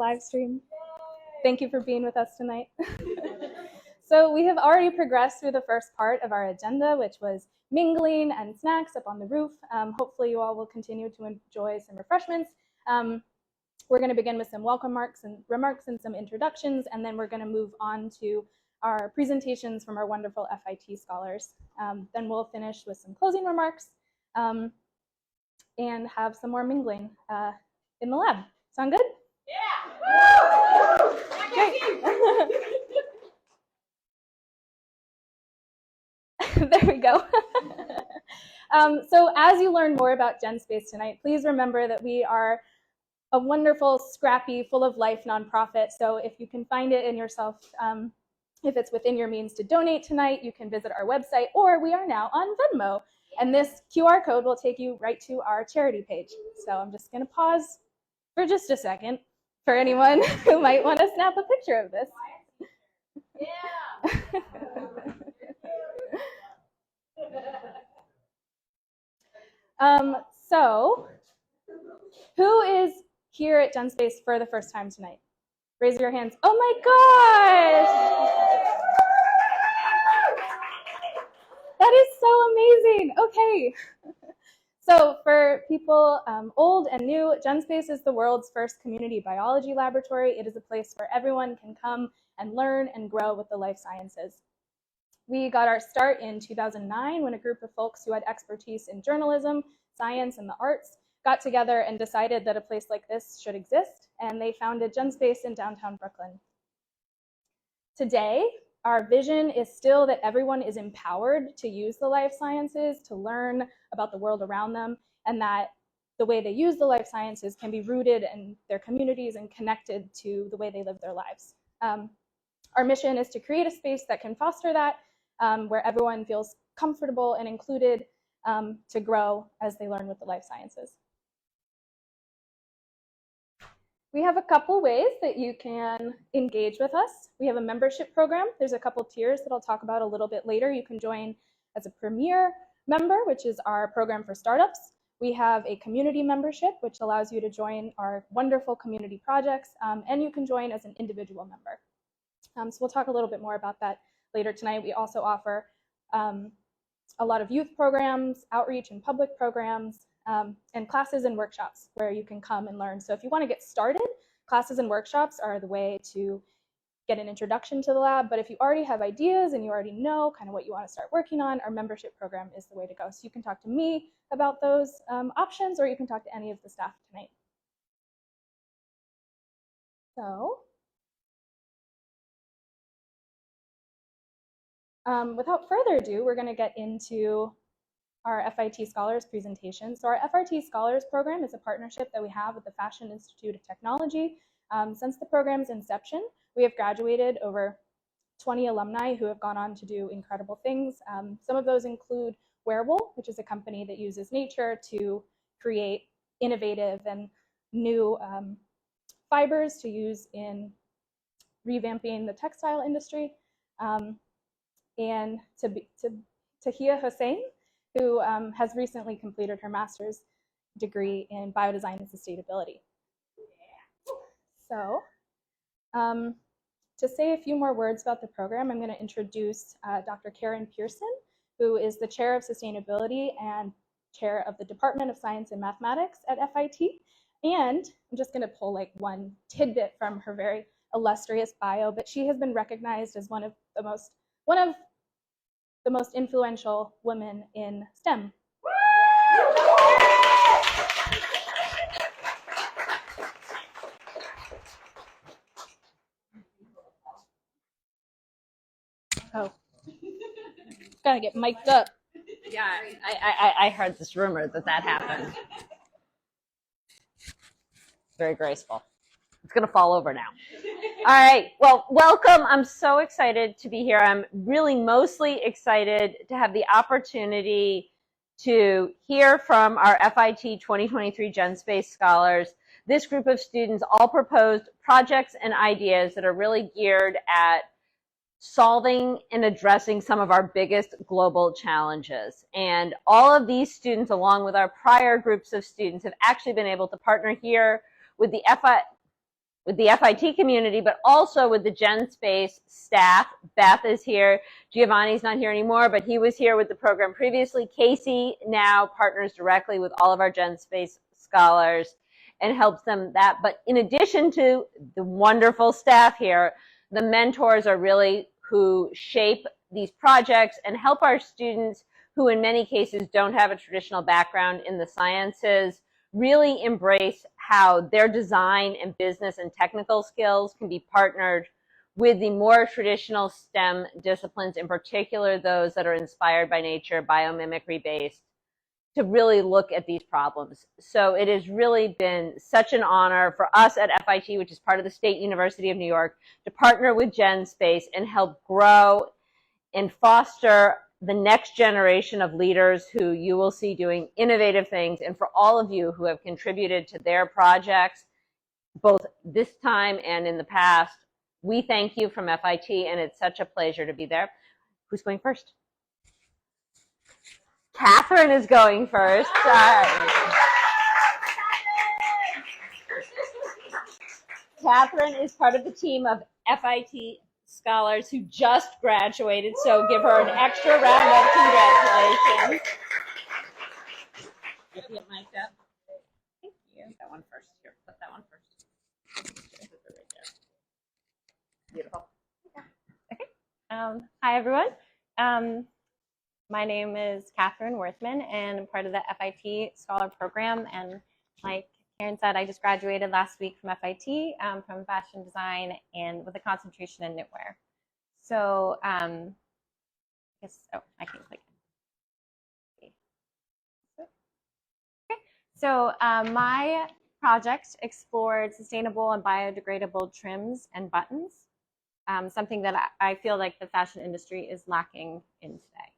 live stream. Thank you for being with us tonight. So we have already progressed through the first part of our agenda, which was mingling and snacks up on the roof. Hopefully you all will continue to enjoy some refreshments. We're going to begin with some welcome remarks and some introductions, and then we're going to move on to our presentations from our wonderful FIT scholars. Then we'll finish with some closing remarks and have some more mingling in the lab. Sound good? Yeah! Great. There we go. So as you learn more about Genspace tonight, please remember that we are a wonderful, scrappy, full of life nonprofit. So if you can find it in yourself, if it's within your means to donate tonight, you can visit our website, or we are now on Venmo. And this QR code will take you right to our charity page. So I'm just going to pause for just a second for anyone who might want to snap a picture of this. Yeah. So who is here at Genspace for the first time tonight? Raise your hands. Oh my gosh! That is so amazing. Okay. So for people old and new, Genspace is the world's first community biology laboratory. It is a place where everyone can come and learn and grow with the life sciences. We got our start in 2009 when a group of folks who had expertise in journalism, science, and the arts got together and decided that a place like this should exist, and they founded Genspace in downtown Brooklyn. Today, our vision is still that everyone is empowered to use the life sciences, to learn about the world around them, and that the way they use the life sciences can be rooted in their communities and connected to the way they live their lives. Our mission is to create a space that can foster that, where everyone feels comfortable and included to grow as they learn with the life sciences. We have a couple ways that you can engage with us. We have a membership program. There's a couple tiers that I'll talk about a little bit later. You can join as a premier member, which is our program for startups. We have a community membership, which allows you to join our wonderful community projects, and you can join as an individual member. So we'll talk a little bit more about that later tonight. We also offer a lot of youth programs, outreach and public programs, and classes and workshops where you can come and learn. So if you want to get started, classes and workshops are the way to get an introduction to the lab. But if you already have ideas and you already know kind of what you want to start working on, our membership program is the way to go. So you can talk to me about those options, or you can talk to any of the staff tonight. So without further ado, we're going to get into our FIT Scholars presentation. So our FIT Scholars program is a partnership that we have with the Fashion Institute of Technology. Since the program's inception, we have graduated over 20 alumni who have gone on to do incredible things. Some of those include Werthman, which is a company that uses nature to create innovative and new fibers to use in revamping the textile industry. And Tahia Hussein, who has recently completed her master's degree in biodesign and sustainability. So to say a few more words about the program, I'm going to introduce Dr. Kathryn Pearson, who is the Chair of Sustainability and Chair of the Department of Science and Mathematics at FIT. And I'm just going to pull like one tidbit from her very illustrious bio, but she has been recognized as one of the most influential women in STEM. Oh, gotta get mic'd up. Yeah, I heard this rumor that happened. Very graceful. It's gonna fall over now. All right, well, welcome. I'm so excited to be here. I'm really mostly excited to have the opportunity to hear from our FIT 2023 Genspace scholars. This group of students all proposed projects and ideas that are really geared at solving and addressing some of our biggest global challenges. And all of these students, along with our prior groups of students, have actually been able to partner here with the with the FIT community, but also with the Genspace staff. Beth is here. Giovanni's not here anymore, but he was here with the program previously. Casey now partners directly with all of our Genspace scholars and helps them that. But in addition to the wonderful staff here, the mentors are really who shape these projects and help our students who in many cases don't have a traditional background in the sciences really embrace how their design and business and technical skills can be partnered with the more traditional STEM disciplines, in particular those that are inspired by nature, biomimicry based, to really look at these problems. So it has really been such an honor for us at FIT, which is part of the State University of New York, to partner with Genspace and help grow and foster the next generation of leaders who you will see doing innovative things, and for all of you who have contributed to their projects, both this time and in the past, we thank you from FIT, and it's such a pleasure to be there. Who's going first? Kathryn is going first. Kathryn is part of the team of FIT scholars who just graduated, so give her an extra round of congratulations. Get the mic up. Thank you. That one first. Here, put that one first. Right there. Beautiful. Okay. Hi, everyone. My name is Kathryn Werthman, and I'm part of the FIT Scholar Program. And like Karen said, I just graduated last week from FIT, from fashion design, and with a concentration in knitwear. So, I can click. Okay. So my project explored sustainable and biodegradable trims and buttons, something that I feel like the fashion industry is lacking in today.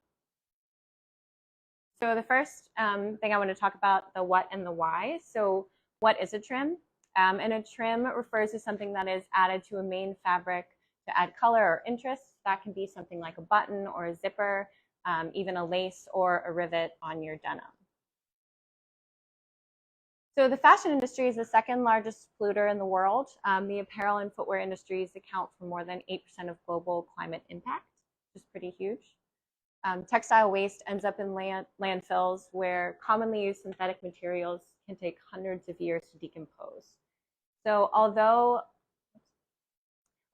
So the first thing I want to talk about, the what and the why. So what is a trim? And a trim refers to something that is added to a main fabric to add color or interest. That can be something like a button or a zipper, even a lace or a rivet on your denim. So the fashion industry is the second largest polluter in the world. The apparel and footwear industries account for more than 8% of global climate impact, which is pretty huge. Textile waste ends up in landfills where commonly used synthetic materials can take hundreds of years to decompose. So although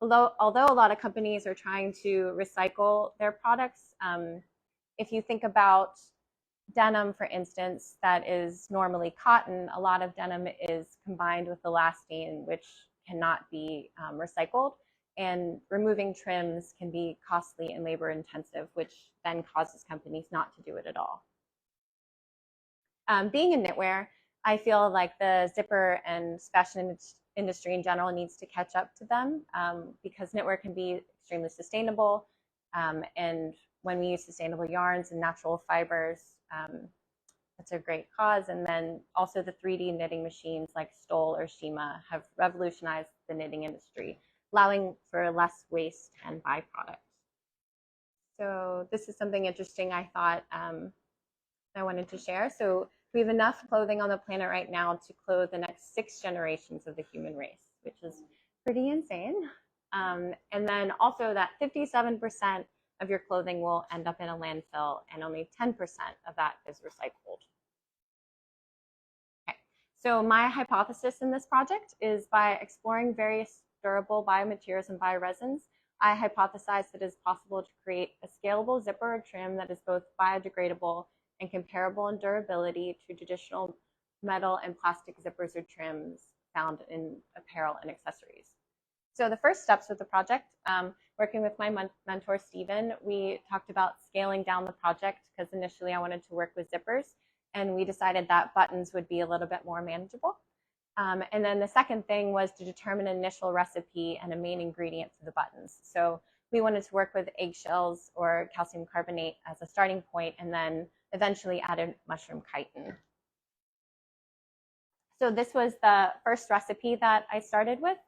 a lot of companies are trying to recycle their products, if you think about denim, for instance, that is normally cotton, a lot of denim is combined with elastane, which cannot be recycled. And removing trims can be costly and labor intensive, which then causes companies not to do it at all. Being in knitwear, I feel like the zipper and fashion industry in general needs to catch up to them, because knitwear can be extremely sustainable. And when we use sustainable yarns and natural fibers, that's a great cause. And then also the 3D knitting machines like Stoll or Shima have revolutionized the knitting industry, allowing for less waste and byproducts. So this is something interesting I thought I wanted to share. So we have enough clothing on the planet right now to clothe the next 6 generations of the human race, which is pretty insane. And then also that 57% of your clothing will end up in a landfill, and only 10% of that is recycled. Okay. So my hypothesis in this project is by exploring various durable biomaterials and bioresins, I hypothesized that it is possible to create a scalable zipper or trim that is both biodegradable and comparable in durability to traditional metal and plastic zippers or trims found in apparel and accessories. So the first steps with the project, working with my mentor, Stephen, we talked about scaling down the project because initially I wanted to work with zippers, and we decided that buttons would be a little bit more manageable. And then the second thing was to determine an initial recipe and a main ingredient for the buttons. So we wanted to work with eggshells or calcium carbonate as a starting point, and then eventually added mushroom chitin. So this was the first recipe that I started with.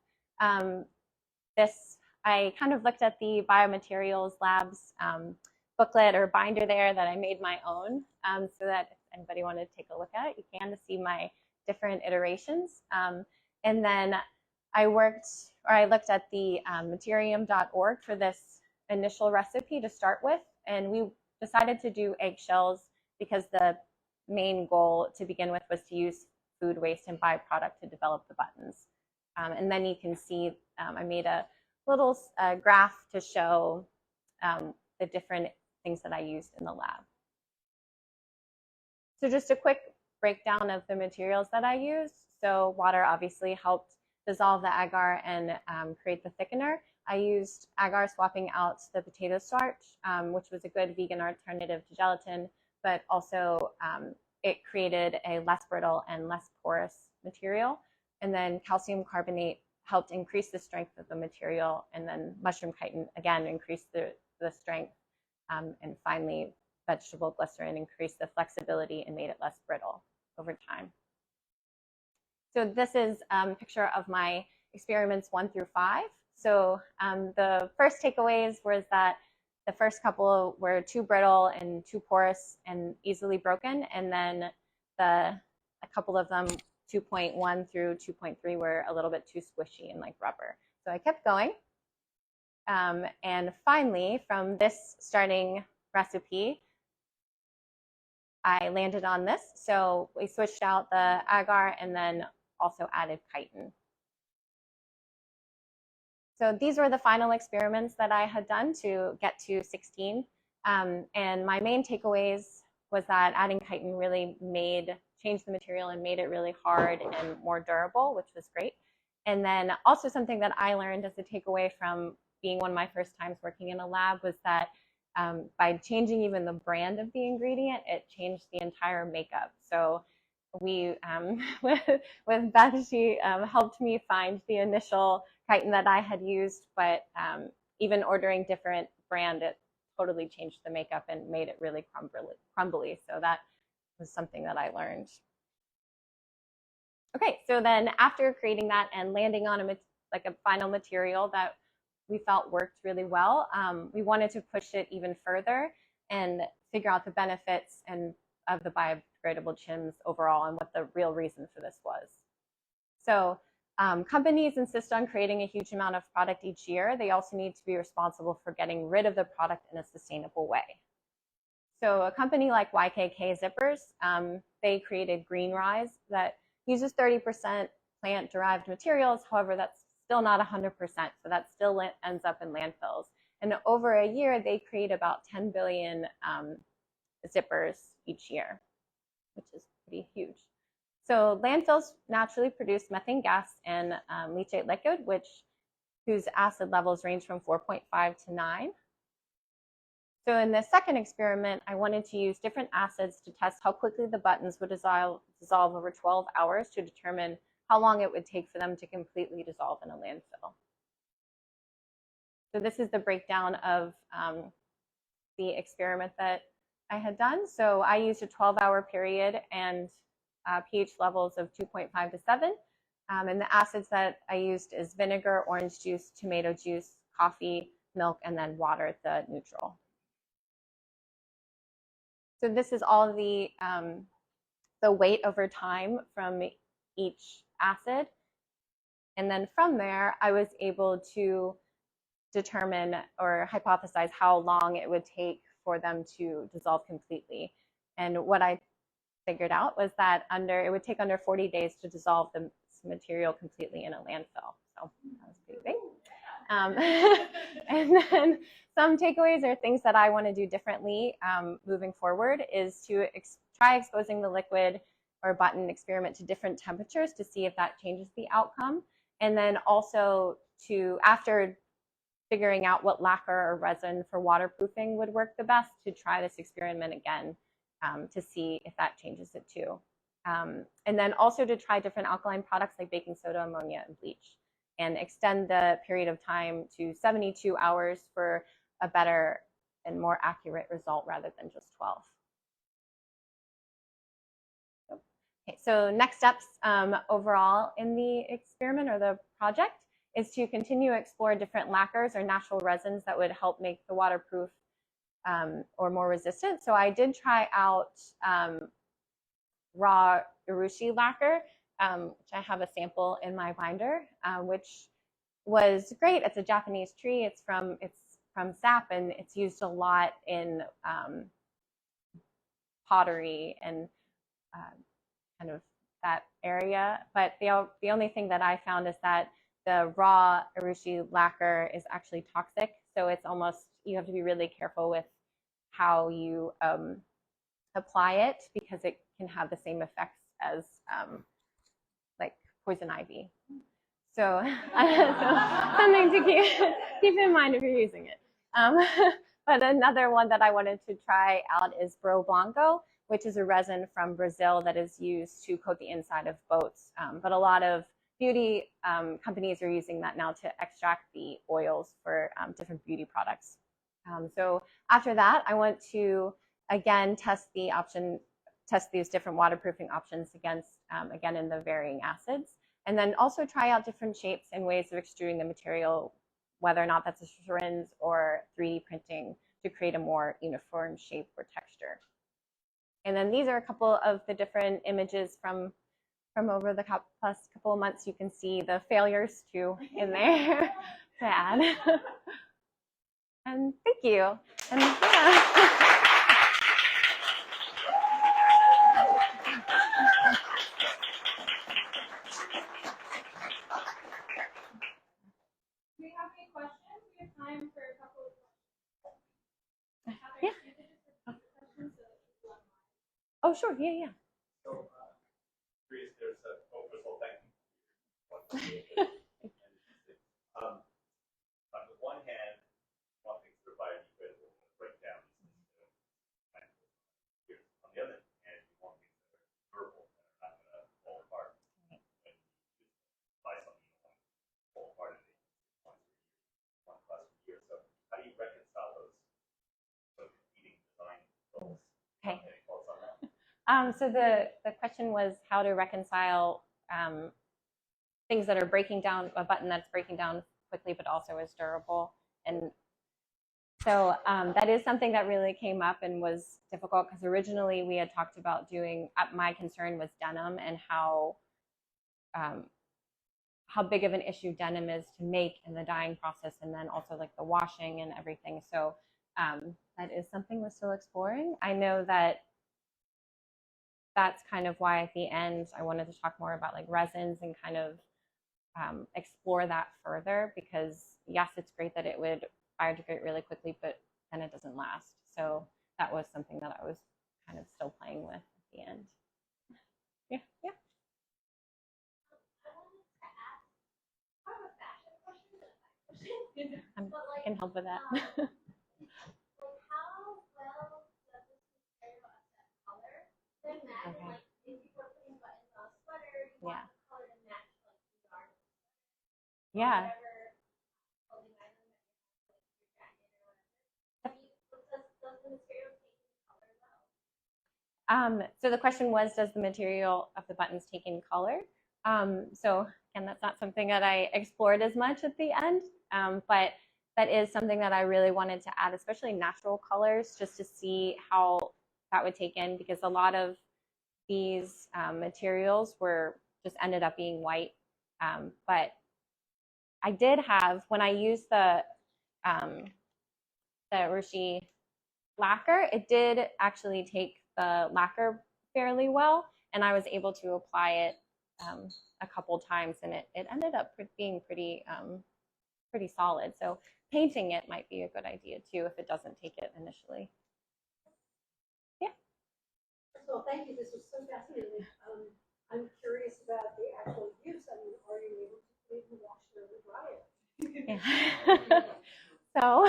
I kind of looked at the Biomaterials Labs booklet or binder there that I made my own, so that if anybody wanted to take a look at it, you can, to see my different iterations. And then I looked at the materium.org for this initial recipe to start with, and we decided to do eggshells because the main goal to begin with was to use food waste and byproduct to develop the buttons. And then you can see I made a little graph to show the different things that I used in the lab. So just a quick breakdown of the materials that I used. So water obviously helped dissolve the agar and create the thickener. I used agar swapping out the potato starch, which was a good vegan alternative to gelatin, but also it created a less brittle and less porous material. And then calcium carbonate helped increase the strength of the material, and then mushroom chitin again increased the strength, and finally vegetable glycerin increased the flexibility and made it less brittle over time. So this is a picture of my experiments 1 through 5. So the first takeaways was that the first couple were too brittle and too porous and easily broken, and then a couple of them, 2.1 through 2.3, were a little bit too squishy and like rubber. So I kept going. And finally, from this starting recipe, I landed on this. So we switched out the agar and then also added chitin. So these were the final experiments that I had done to get to 16. And my main takeaways was that adding chitin really changed the material and made it really hard and more durable, which was great. And then also something that I learned as a takeaway from being one of my first times working in a lab was that by changing even the brand of the ingredient, it changed the entire makeup. So we, with Beth, she helped me find the initial chitin that I had used, but even ordering different brand, it totally changed the makeup and made it really crumbly. So that was something that I learned. Okay, so then after creating that and landing on a final material that we felt worked really well, we wanted to push it even further and figure out the benefits of the biodegradable chims overall and what the real reason for this was. So companies insist on creating a huge amount of product each year. They also need to be responsible for getting rid of the product in a sustainable way. So a company like YKK Zippers, they created Green Rise that uses 30% plant-derived materials. However, that's still not 100%, so that still ends up in landfills. And over a year, they create about 10 billion zippers each year, which is pretty huge. So landfills naturally produce methane gas and leachate liquid, whose acid levels range from 4.5 to 9. So in the second experiment, I wanted to use different acids to test how quickly the buttons would dissolve over 12 hours to determine how long it would take for them to completely dissolve in a landfill. So this is the breakdown of the experiment that I had done. So I used a 12-hour period and pH levels of 2.5 to 7. And the acids that I used is vinegar, orange juice, tomato juice, coffee, milk, and then water, the neutral. So this is all the weight over time from each acid. And then from there, I was able to determine or hypothesize how long it would take for them to dissolve completely. And what I figured out was that it would take under 40 days to dissolve the material completely in a landfill. So that was pretty big. And then some takeaways or things that I want to do differently moving forward is to try exposing the liquid or button experiment to different temperatures to see if that changes the outcome. And then also after figuring out what lacquer or resin for waterproofing would work the best, to try this experiment again to see if that changes it too. And then also to try different alkaline products like baking soda, ammonia, and bleach, and extend the period of time to 72 hours for a better and more accurate result rather than just 12. Okay, so next steps overall in the experiment or the project is to continue to explore different lacquers or natural resins that would help make the waterproof or more resistant. So I did try out raw urushi lacquer, which I have a sample in my binder, which was great. It's a Japanese tree. It's from sap, and it's used a lot in pottery and kind of that area. But the only thing that I found is that the raw urushi lacquer is actually toxic. So it's almost, you have to be really careful with how you apply it, because it can have the same effects as like poison ivy. So, something to keep in mind if you're using it. But another one that I wanted to try out is Bro Blanco, which is a resin from Brazil that is used to coat the inside of boats. But a lot of beauty companies are using that now to extract the oils for different beauty products. So after that, I want to again test these different waterproofing options against, again, in the varying acids. And then also try out different shapes and ways of extruding the material, whether or not that's a syringe or 3D printing, to create a more uniform shape or texture. And then these are a couple of the different images from over the past couple of months. You can see the failures too in there to add. And thank you. And yeah. Do we have any questions? We have time for a couple of questions. Yeah. Oh, sure. Yeah, yeah. So, curious, there's a, oh, first of all, thank you. On the one hand, one thing to provide you with will break down these things. On the other hand, you want things that are durable and are not going to fall apart. When you buy something, you don't want to fall apart in 1 plus a year. So, how do you reconcile those sort of competing design goals? Okay. Any thoughts on that? So the question was how to reconcile things that are breaking down, a button that's breaking down quickly but also is durable. And so that is something that really came up and was difficult, because originally we had talked about doing, my concern was denim and how big of an issue denim is to make in the dyeing process, and then also like the washing and everything. So that is something we're still exploring. I know that that's kind of why at the end I wanted to talk more about like resins and kind of explore that further, because yes, it's great that it would biodegrade really quickly, but then it doesn't last. So that was something that I was kind of still playing with at the end. Yeah, yeah. I can help with that. Okay. Yeah. Yeah. So the question was, does the material of the buttons take in color? So again, that's not something that I explored as much at the end, but that is something that I really wanted to add, especially natural colors, just to see how that would take in, because a lot of these materials were just ended up being white. But I did have, when I used the urushi lacquer, it did actually take the lacquer fairly well, and I was able to apply it a couple times, and it ended up being pretty solid. So painting it might be a good idea too if it doesn't take it initially. Yeah. So thank you. This was so fascinating. I'm curious about the actual use. I mean, are you able to even wash it or dry it? Yeah. So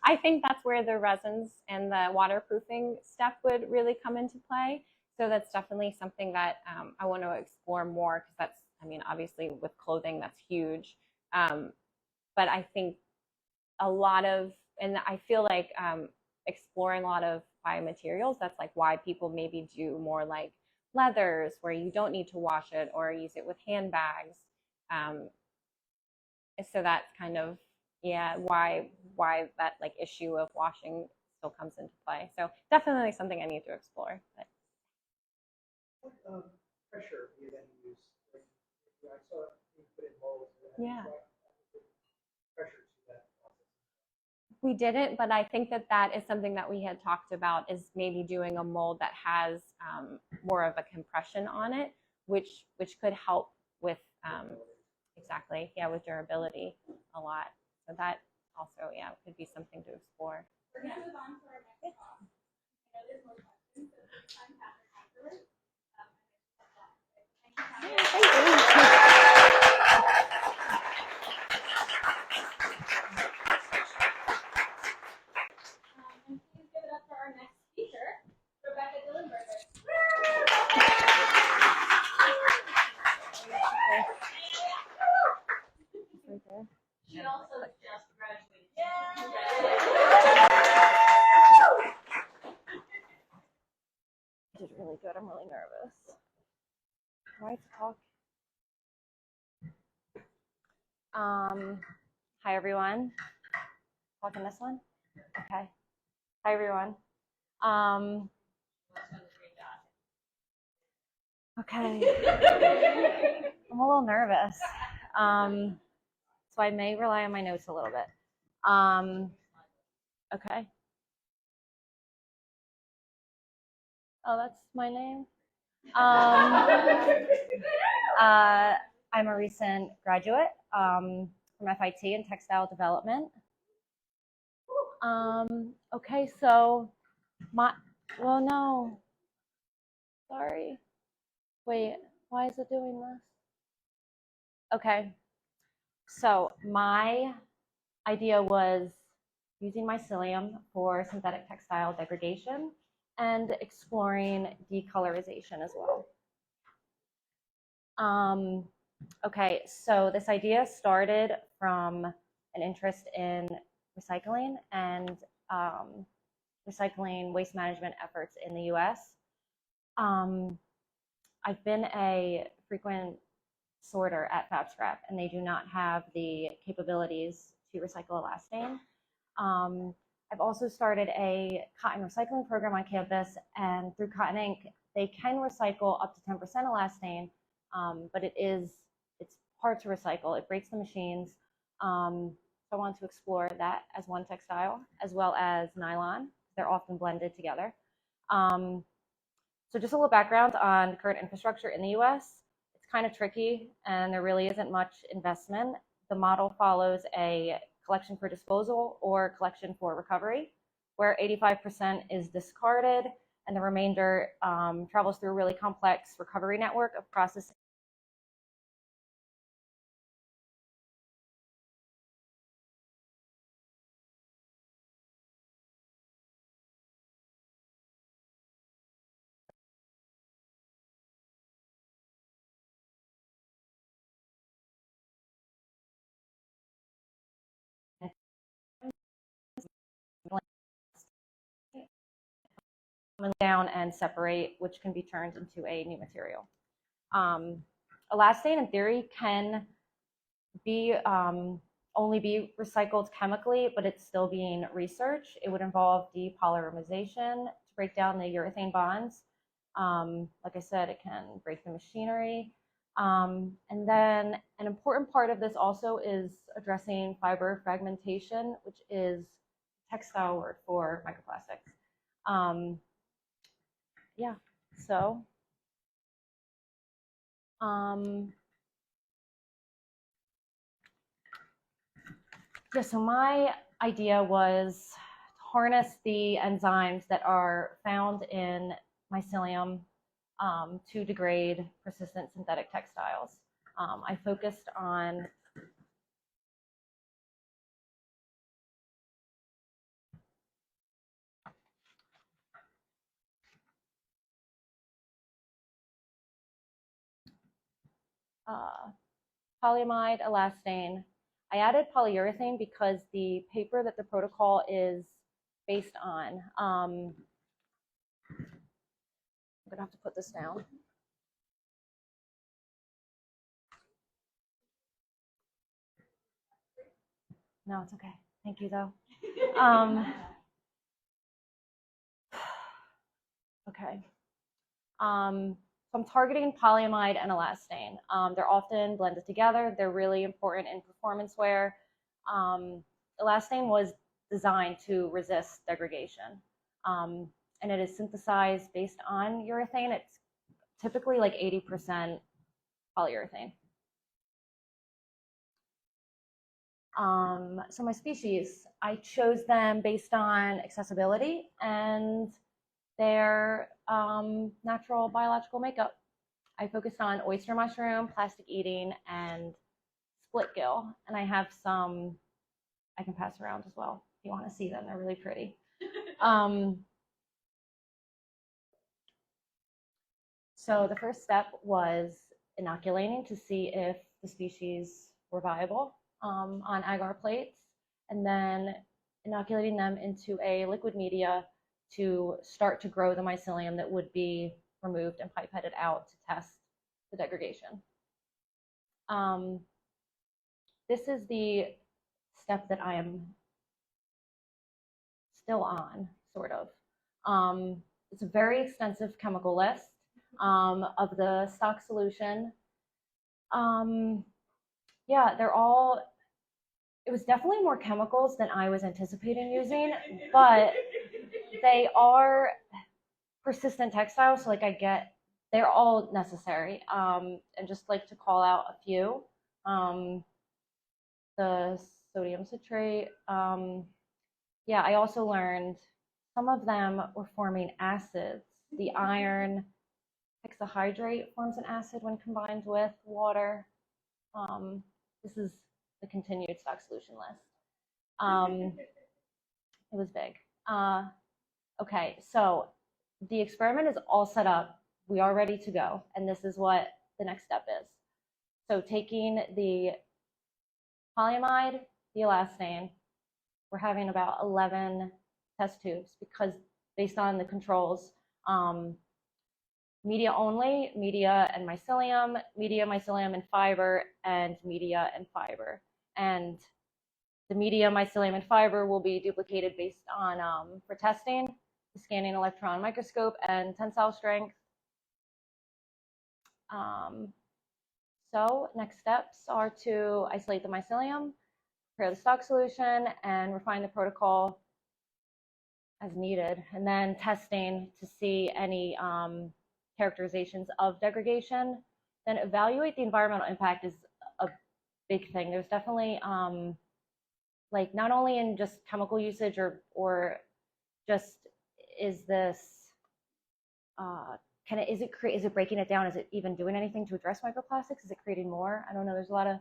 I think that's where the resins and the waterproofing step would really come into play. So that's definitely something that I want to explore more, because that's, I mean, obviously with clothing, that's huge. But I think a lot of, and I feel like exploring a lot of biomaterials, that's like why people maybe do more like leathers, where you don't need to wash it, or use it with handbags. So that's kind of, yeah, why that like issue of washing still comes into play. So definitely something I need to explore. But. pressure you then use. Like, I saw you put in molds. Yeah. Pressure to that process. We didn't, but I think that that is something that we had talked about, is maybe doing a mold that has more of a compression on it, which could help with exactly, yeah, with durability a lot. So that also, yeah, could be something to explore. We're going to move on to our next talk. I know there's more questions, so please find Kathryn afterwards. And please give it up for our next speaker, Dillenberger. She also just graduated. I did really good. I'm really nervous. Do I have to talk? Hi everyone. Talking this one? Okay. Hi everyone. Okay. I'm a little nervous. So I may rely on my notes a little bit. Okay. Oh, that's my name. I'm a recent graduate from FIT in textile development. Okay, so well, no. Sorry. Wait, why is it doing this? Okay. So my idea was using mycelium for synthetic textile degradation and exploring decolorization as well. Okay, so this idea started from an interest in recycling and recycling waste management efforts in the US. I've been a frequent sorter at Fab Scrap, and they do not have the capabilities to recycle elastane. I've also started a cotton recycling program on campus, and through Cotton Inc., they can recycle up to 10% elastane, but it's hard to recycle. It breaks the machines. So I want to explore that as one textile, as well as nylon. They're often blended together. So just a little background on the current infrastructure in the US. It's kind of tricky, and there really isn't much investment. The model follows a collection for disposal or collection for recovery, where 85% is discarded, and the remainder travels through a really complex recovery network of processing. Down and separate, which can be turned into a new material. Elastane, in theory, can be only be recycled chemically, but it's still being researched. It would involve depolymerization to break down the urethane bonds. Like I said, it can break the machinery. And then an important part of this also is addressing fiber fragmentation, which is a textile word for microplastics. Yeah, so yeah, so my idea was to harness the enzymes that are found in mycelium to degrade persistent synthetic textiles. I focused on polyamide, elastane. I added polyurethane because the paper that the protocol is based on, I'm gonna have to put this down. No, it's okay. Thank you though. Okay. I'm targeting polyamide and elastane. They're often blended together. They're really important in performance wear. Elastane was designed to resist degradation. And it is synthesized based on urethane. It's typically like 80% polyurethane. So my species, I chose them based on accessibility and their natural biological makeup. I focused on oyster mushroom, plastic eating, and split gill. And I have some I can pass around as well if you want to see them. They're really pretty. So the first step was inoculating to see if the species were viable on agar plates, and then inoculating them into a liquid media to start to grow the mycelium that would be removed and pipetted out to test the degradation. This is the step that I am still on, sort of. It's a very extensive chemical list of the stock solution. Yeah, it was definitely more chemicals than I was anticipating using, but they are persistent textiles, so like they're all necessary. And just like to call out a few, the sodium citrate. Yeah, I also learned some of them were forming acids. The iron hexahydrate forms an acid when combined with water. This is the continued stock solution list. It was big. Okay, so the experiment is all set up. We are ready to go. And this is what the next step is. So taking the polyamide, the elastane, we're having about 11 test tubes because based on the controls, media only, media and mycelium, media, mycelium and fiber, and media and fiber. And the media, mycelium, and fiber will be duplicated based on, for testing, the scanning electron microscope and tensile strength. So next steps are to isolate the mycelium, prepare the stock solution, and refine the protocol as needed. And then testing to see any characterizations of degradation. Then evaluate the environmental impact is a big thing. There's definitely like not only in just chemical usage or just is this is it breaking it down? Is it even doing anything to address microplastics? Is it creating more? I don't know. There's a lot of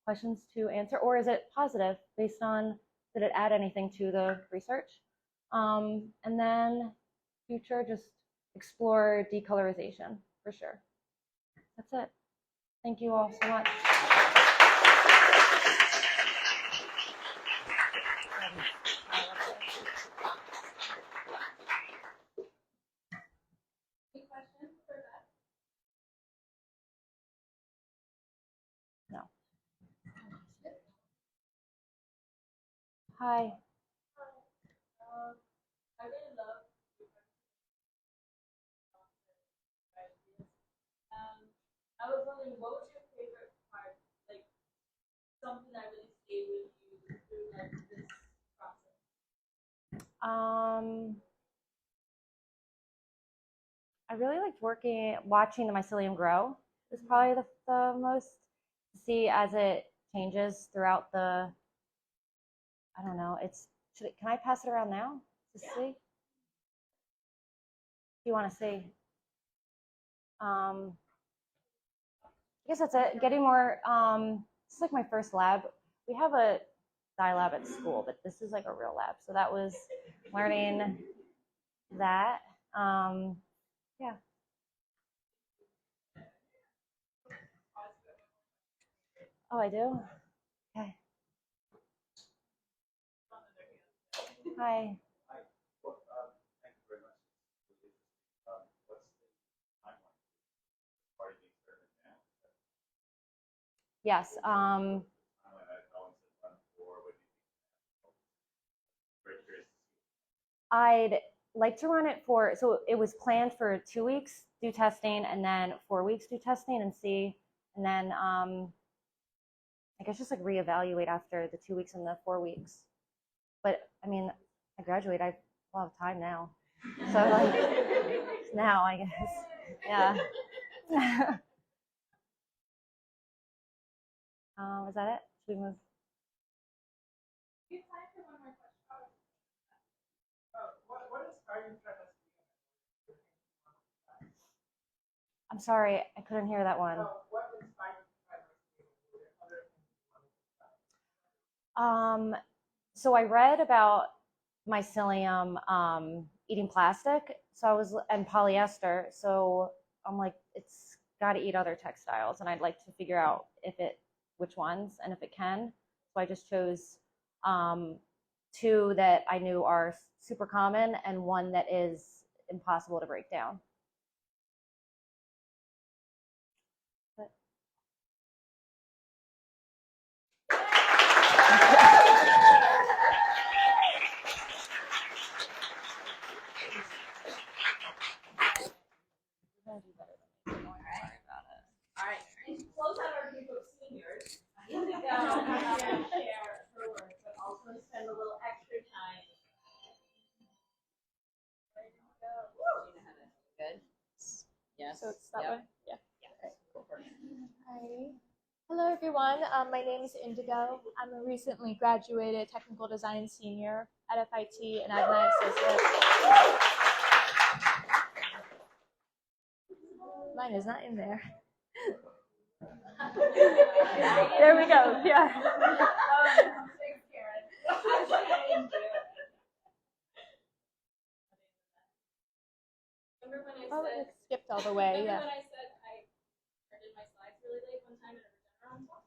questions to answer. Or is it positive based on did it add anything to the research? And then future, just explore decolorization for sure. That's it. Thank you all so much. No. Hi. I really love I was wondering, what was your favorite part? Like something that really stayed with you through like this process? I really liked watching the mycelium grow. Is probably the most to see as it changes throughout the. I don't know. Can I pass it around now to see? Do you want to see? I guess that's it. Getting more. This is like my first lab. We have a dye lab at school, but this is like a real lab. So that was learning that. Yeah. Oh, I do? Okay. Hi. Well, thank you very much. What's the timeline? Are you being started now? Yes. I'd like to run it for, so it was planned for 2 weeks, do testing, and then 4 weeks, do testing and see, and then I guess just like reevaluate after the 2 weeks and the 4 weeks. But I mean, I graduate, I will have time now. So like, now I guess, yeah. Is that it? Should we move? You have time for one more question. What inspired you to try to I'm sorry, I couldn't hear that one. what inspired you to try to other things? So I read about mycelium eating plastic, so I was, and polyester. So I'm like, it's got to eat other textiles, and I'd like to figure out which ones, and if it can. So I just chose 2 that I knew are super common, and 1 that is impossible to break down. All right, and to close out our group of seniors, Indigo is going to share her work, but also spend a little extra time. Good. Yes. So it's that Yep. way? Yeah. Go for it. Alrighty. Hello, everyone. My name is Indigo. I'm a recently graduated technical design senior at FIT, and I'm an associate. Mine is not in there. There we go. Yeah. Thanks, Karen. Remember when I Oh, said, it skipped all the way. remember Yeah. when I said I did my slides really late one time at a Regeneron talk?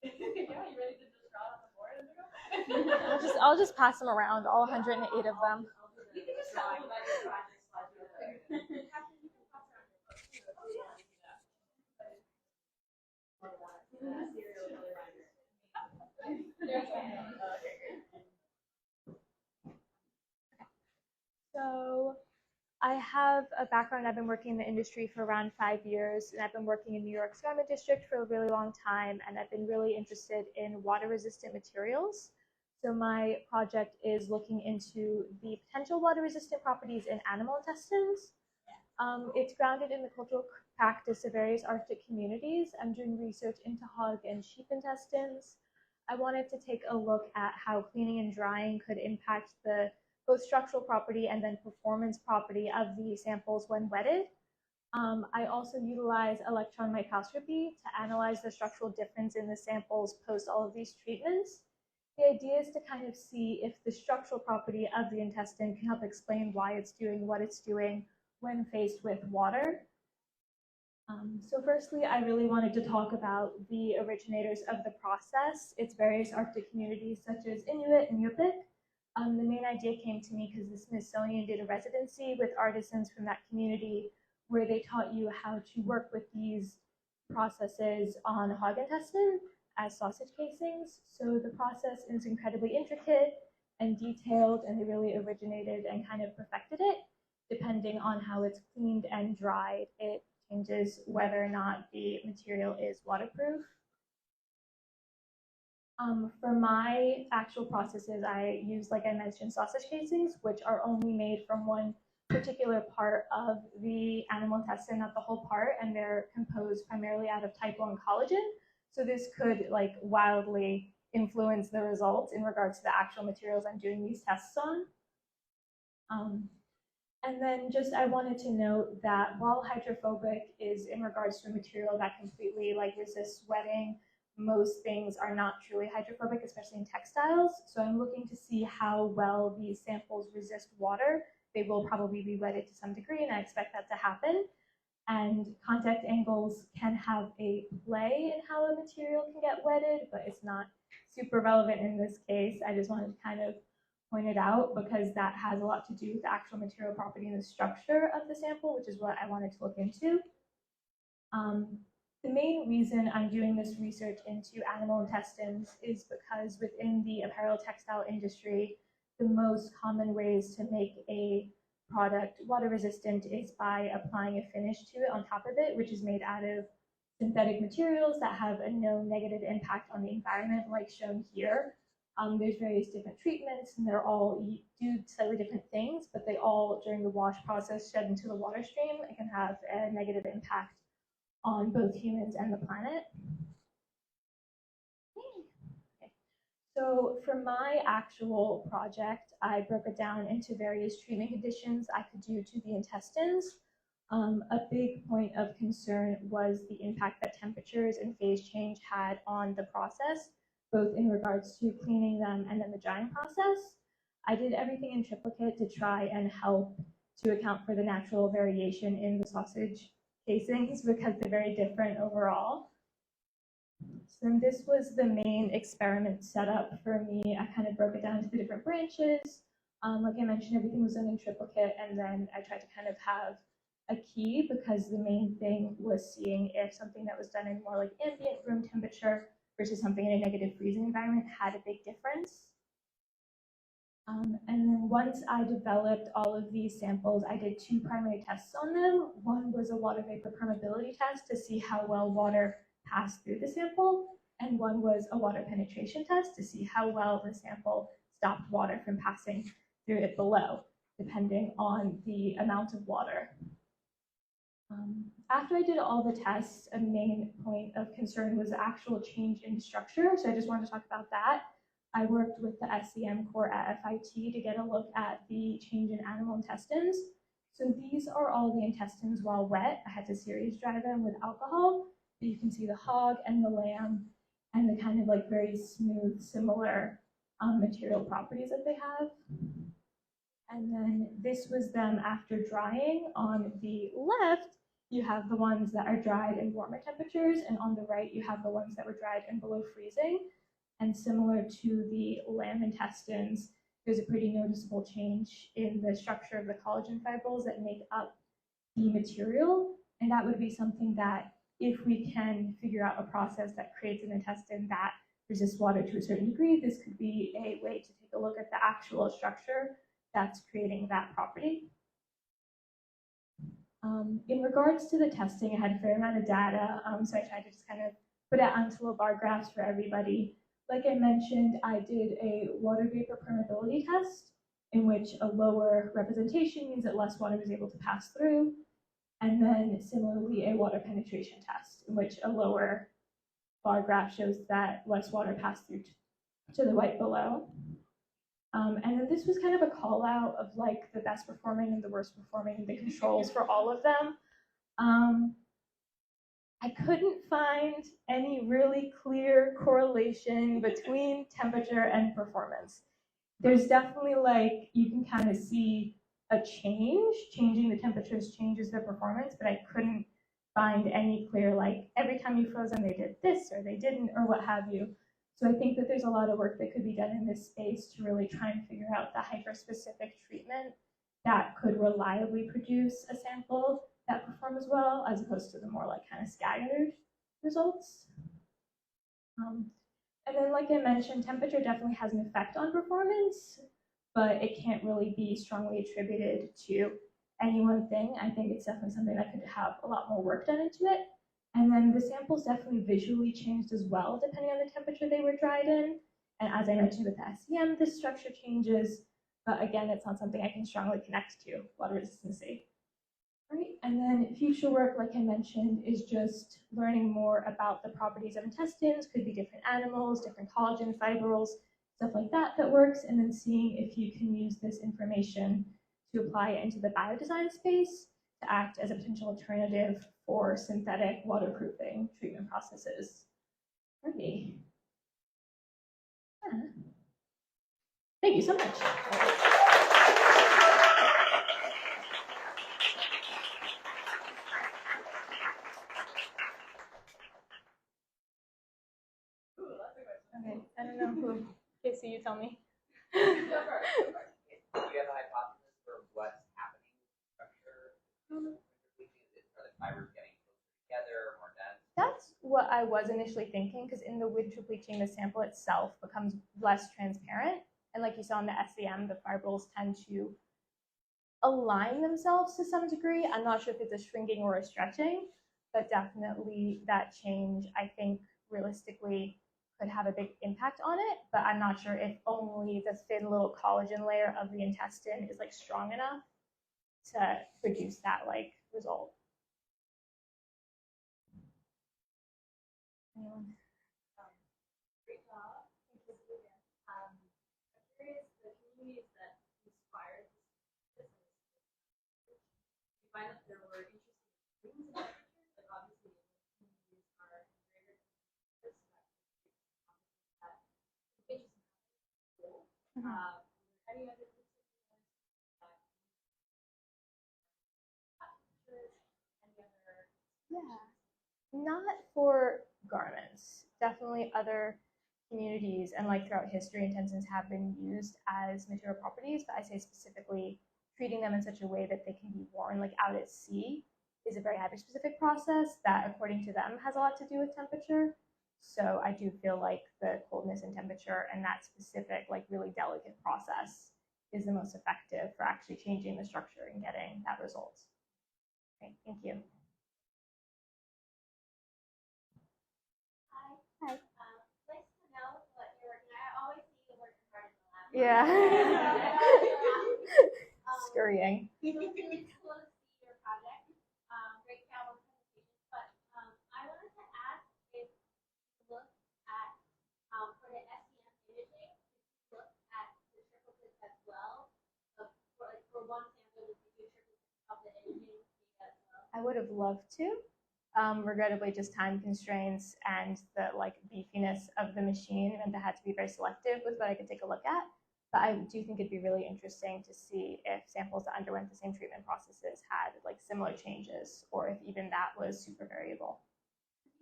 Yeah, you ready to just draw on the board, Indigo? I'll just pass them around, all 108 of them. You can just tell them about your project slides real quick. Kathryn, you can pass around your book too. Oh, yeah. So I have a background. I've been working in the industry for around 5 years, and I've been working in New York's garment district for a really long time, and I've been really interested in water-resistant materials. So my project is looking into the potential water-resistant properties in animal intestines. It's grounded in the cultural practice of various Arctic communities. I'm doing research into hog and sheep intestines. I wanted to take a look at how cleaning and drying could impact the both structural property and then performance property of the samples when wetted. I also utilize electron microscopy to analyze the structural difference in the samples post all of these treatments. The idea is to kind of see if the structural property of the intestine can help explain why it's doing what it's doing when faced with water. So firstly, I really wanted to talk about the originators of the process. It's various Arctic communities such as Inuit and Yupik. The main idea came to me because the Smithsonian did a residency with artisans from that community where they taught you how to work with these processes on hog intestine as sausage casings. So the process is incredibly intricate and detailed, and they really originated and kind of perfected it. Depending on how it's cleaned and dried, it changes whether or not the material is waterproof. For my actual processes, I use, like I mentioned, sausage casings, which are only made from one particular part of the animal intestine, not the whole part, and they're composed primarily out of type 1 collagen. So this could like wildly influence the results in regards to the actual materials I'm doing these tests on. And then just I wanted to note that while hydrophobic is in regards to a material that completely like resists wetting, most things are not truly hydrophobic, especially in textiles. So I'm looking to see how well these samples resist water. They will probably be wetted to some degree, and I expect that to happen. And contact angles can have a play in how a material can get wetted, but it's not super relevant in this case. I just wanted to kind of point it out because that has a lot to do with the actual material property and the structure of the sample, which is what I wanted to look into. The main reason I'm doing this research into animal intestines is because within the apparel textile industry, the most common ways to make a product water resistant is by applying a finish to it on top of it, which is made out of synthetic materials that have a no negative impact on the environment, like shown here. There's various different treatments, and they're all do slightly different things, but they all, during the wash process, shed into the water stream and can have a negative impact on both humans and the planet. Okay. So for my actual project, I broke it down into various treatment conditions I could do to the intestines. A big point of concern was the impact that temperatures and phase change had on the process, both in regards to cleaning them and then the drying process. I did everything in triplicate to try and help to account for the natural variation in the sausage casings because they're very different overall. So this was the main experiment setup for me. I kind of broke it down into the different branches. Like I mentioned, everything was done in triplicate, and then I tried to kind of have a key because the main thing was seeing if something that was done in more like ambient room temperature versus something in a negative freezing environment had a big difference. And then once I developed all of these samples, I did 2 primary tests on them. One was a water vapor permeability test to see how well water passed through the sample, and one was a water penetration test to see how well the sample stopped water from passing through it below, depending on the amount of water. After I did all the tests, a main point of concern was the actual change in structure, so I just wanted to talk about that. I worked with the SEM core at FIT to get a look at the change in animal intestines. So these are all the intestines while wet. I had to series dry them with alcohol. So you can see the hog and the lamb and the kind of like very smooth, similar material properties that they have. And then this was them after drying. On the left, you have the ones that are dried in warmer temperatures, and on the right, you have the ones that were dried in below freezing. And similar to the lamb intestines, there's a pretty noticeable change in the structure of the collagen fibrils that make up the material. And that would be something that, if we can figure out a process that creates an intestine that resists water to a certain degree, this could be a way to take a look at the actual structure that's creating that property. In regards to the testing, I had a fair amount of data, so I tried to just kind of put it onto little bar graphs for everybody. Like I mentioned, I did a water vapor permeability test in which a lower representation means that less water was able to pass through, and then similarly a water penetration test in which a lower bar graph shows that less water passed through to the white below. And then this was kind of a call out of like the best performing and the worst performing, the controls for all of them. I couldn't find any really clear correlation between temperature and performance. There's definitely like, you can kind of see a change, changing the temperatures changes their performance, but I couldn't find any clear, like every time you froze them, they did this or they didn't or what have you. So I think that there's a lot of work that could be done in this space to really try and figure out the hyper-specific treatment that could reliably produce a sample that performs well, as opposed to the more like kind of scattered results. And then like I mentioned, temperature definitely has an effect on performance, but it can't really be strongly attributed to any one thing. I think it's definitely something that could have a lot more work done into it. And then the samples definitely visually changed as well, depending on the temperature they were dried in. And as I mentioned with the SEM, this structure changes, but again, it's not something I can strongly connect to water resistancy. All right, and then future work, like I mentioned, is just learning more about the properties of intestines, could be different animals, different collagen fibrils, stuff like that that works, and then seeing if you can use this information to apply it into the biodesign space to act as a potential alternative for synthetic waterproofing treatment processes. Okay. Yeah. Thank you so much. Okay, I don't know who. Casey, you tell me. Do you have a hypothesis for what's happening with the structure? Are the fibers getting closer together, more dense? That's what I was initially thinking, because in the winter bleaching, the sample itself becomes less transparent. And like you saw in the SEM, the fibrils tend to align themselves to some degree. I'm not sure if it's a shrinking or a stretching, but definitely that change, I think, realistically could have a big impact on it. But I'm not sure if only the thin little collagen layer of the intestine is like strong enough to produce that like result. Anyone? Great job. Thank you. I'm curious the communities that inspired this business. You find that there were interesting things in the pictures, like obviously communities are greater than this, that interesting cool. Any other pictures? Any other? Yeah, not for garments. Definitely other communities and like throughout history, intentions have been used as material properties, but I say specifically treating them in such a way that they can be worn like out at sea is a very hyper-specific process that according to them has a lot to do with temperature. So I do feel like the coldness and temperature and that specific like really delicate process is the most effective for actually changing the structure and getting that result. Okay, thank you. Hi. Nice to know what you're working on. I always see you working hard in the lab. Yeah. Scurrying. So it's really cool to see your project. Great job on the presentation. But I wanted to ask if you look at, for the SEM imaging, if you look at the triplets as well. For one sample, would you do triplets of the imaging data as well? I would have loved to. Regrettably, just time constraints and the like beefiness of the machine meant that I had to be very selective with what I could take a look at. But I do think it'd be really interesting to see if samples that underwent the same treatment processes had like similar changes, or if even that was super variable.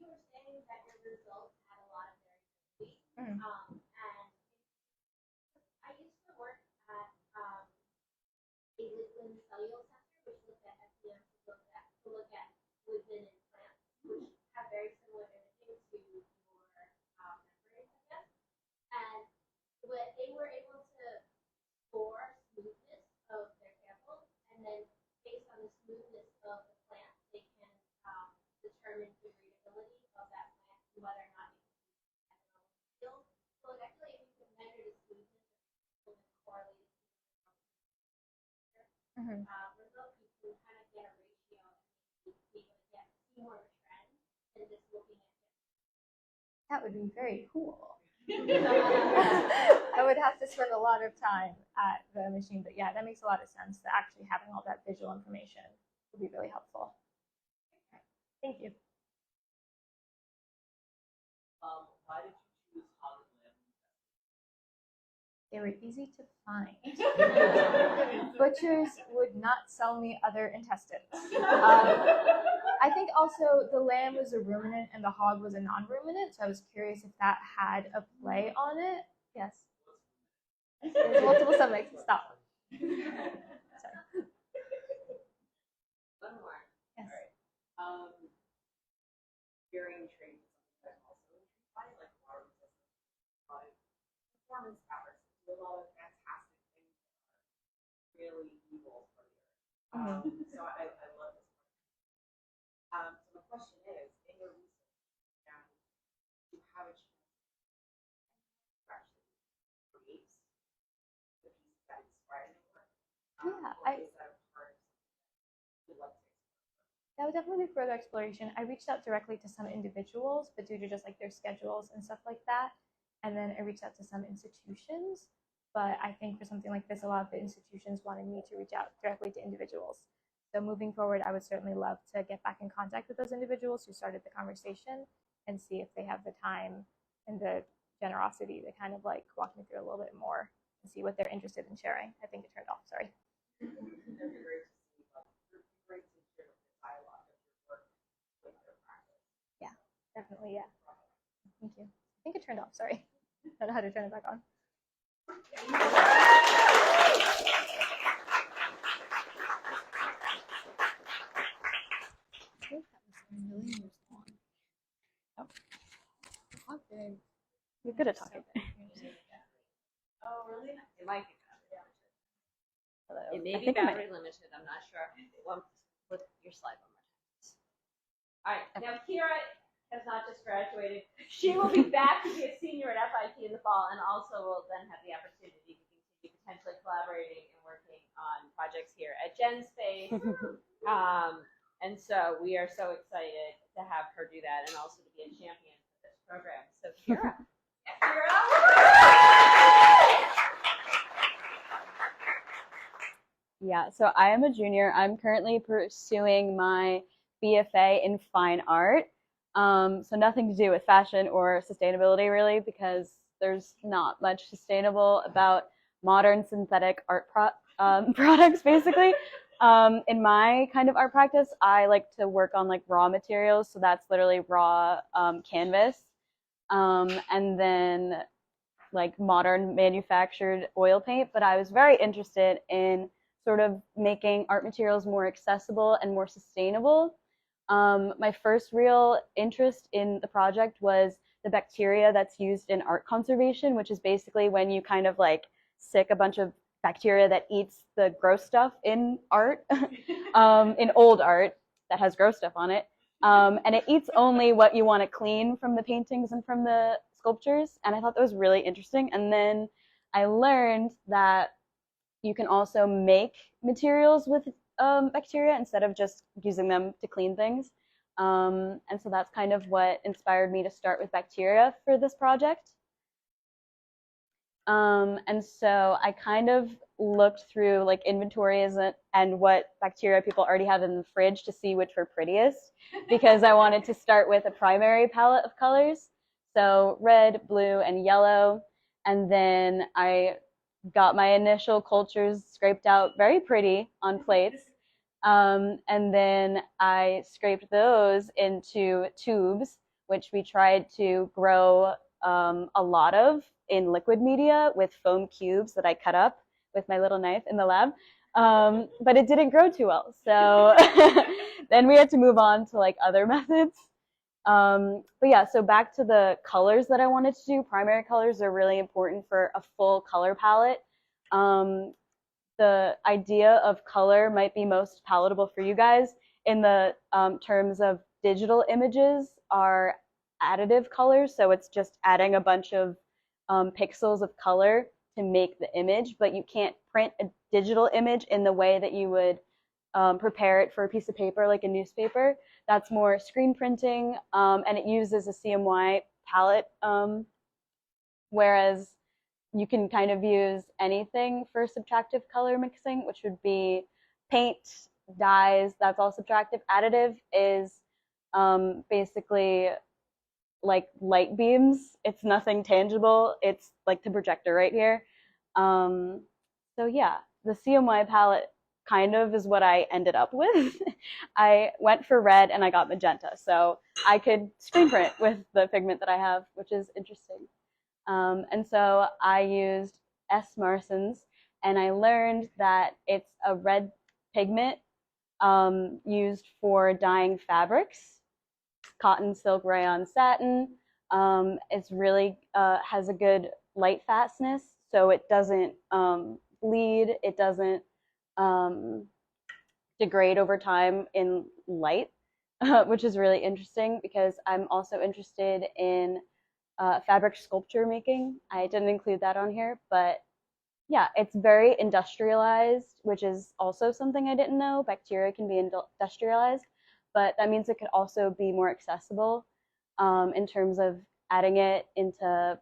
You were saying that your results had a lot of variability. Mm-hmm. And I used to work at a liquid cellulose center, which looked at SEM to look at liquid and plants, which have very similar imaging to your membranes, I guess. And what they were able to score smoothness of their samples, and then based on the smoothness of the plant, they can determine the breathability of that plant and whether or not it can be economic yield. So actually, if you can measure the smoothness of the correlated result, you can kind of get a ratio and be able to see more of a trend than just looking at it. That would be very cool. I would have to spend a lot of time at the machine, but yeah, that makes a lot of sense that actually having all that visual information would be really helpful. Thank you. Why did you choose hog and lamb? They were easy to find. Butchers would not sell me other intestines. I think also the lamb was a ruminant and the hog was a non-ruminant, so I was curious if that had a play on it. Yes. There's multiple stomachs. Stop. Sorry. One more. Yes. All right. During training, something I'm also intrigued by, like water resistance, performance fabrics. Do a lot of fantastic things that are really evil for the earth. So I love this part. So the question is, in your research, you have a chance to actually create the piece that inspired your work. Yeah, is that a part of something that you'd like to explore? that would definitely be further exploration. I reached out directly to some individuals, but due to just like their schedules and stuff like that, and then I reached out to some institutions. But I think for something like this, a lot of the institutions wanted me to reach out directly to individuals. So moving forward, I would certainly love to get back in contact with those individuals who started the conversation and see if they have the time and the generosity to kind of like walk me through a little bit more and see what they're interested in sharing. I think it turned off, sorry. That'd be great to see, great to share the dialogue of your work with their practice. Yeah, definitely, yeah. Thank you. I think it turned off, sorry. I don't know how to turn it back on. You're good at talking. Oh, really? It might be battery limited. It may I be think it might. battery limited. I'm not sure. Well, put your slide one more time. All right. Now, Kiera has not just graduated. She will be back to be a senior at FIT in the fall, and also will then have the opportunity to continue potentially collaborating and working on projects here at Genspace. And so we are so excited to have her do that, and also to be a champion for this program. So, Kiera. Yeah, so I am a junior. I'm currently pursuing my BFA in fine art. So nothing to do with fashion or sustainability really, because there's not much sustainable about modern synthetic art products basically. In my kind of art practice, I like to work on like raw materials. So that's literally raw canvas. And then like modern manufactured oil paint. But I was very interested in sort of making art materials more accessible and more sustainable. My first real interest in the project was the bacteria that's used in art conservation, which is basically when you kind of like sick a bunch of bacteria that eats the gross stuff in art, in old art that has gross stuff on it. And it eats only what you want to clean from the paintings and from the sculptures. And I thought that was really interesting. And then I learned that you can also make materials with bacteria instead of just using them to clean things. And so that's kind of what inspired me to start with bacteria for this project. And so I kind of looked through like inventories and what bacteria people already have in the fridge to see which were prettiest, because I wanted to start with a primary palette of colors. So red, blue, and yellow. And then I got my initial cultures scraped out very pretty on plates. And then I scraped those into tubes, which we tried to grow a lot of in liquid media with foam cubes that I cut up with my little knife in the lab. But it didn't grow too well. So then we had to move on to like other methods. But yeah, so back to the colors that I wanted to do. Primary colors are really important for a full color palette. The idea of color might be most palatable for you guys in the terms of digital images are additive colors. So it's just adding a bunch of pixels of color to make the image, but you can't print a digital image in the way that you would prepare it for a piece of paper like a newspaper. That's more screen printing, and it uses a CMY palette, whereas you can kind of use anything for subtractive color mixing, which would be paint, dyes, that's all subtractive. Additive is basically like light beams. It's nothing tangible. It's like the projector right here. So yeah, the CMY palette kind of is what I ended up with. I went for red and I got magenta, so I could screen print with the pigment that I have, which is interesting. And so I used S. Marsons, and I learned that it's a red pigment used for dyeing fabrics, cotton, silk, rayon, satin. It's really has a good light fastness, so it doesn't bleed, it doesn't degrade over time in light, which is really interesting because I'm also interested in fabric sculpture making. I didn't include that on here, but yeah, it's very industrialized, which is also something I didn't know. Bacteria can be industrialized, but that means it could also be more accessible in terms of adding it into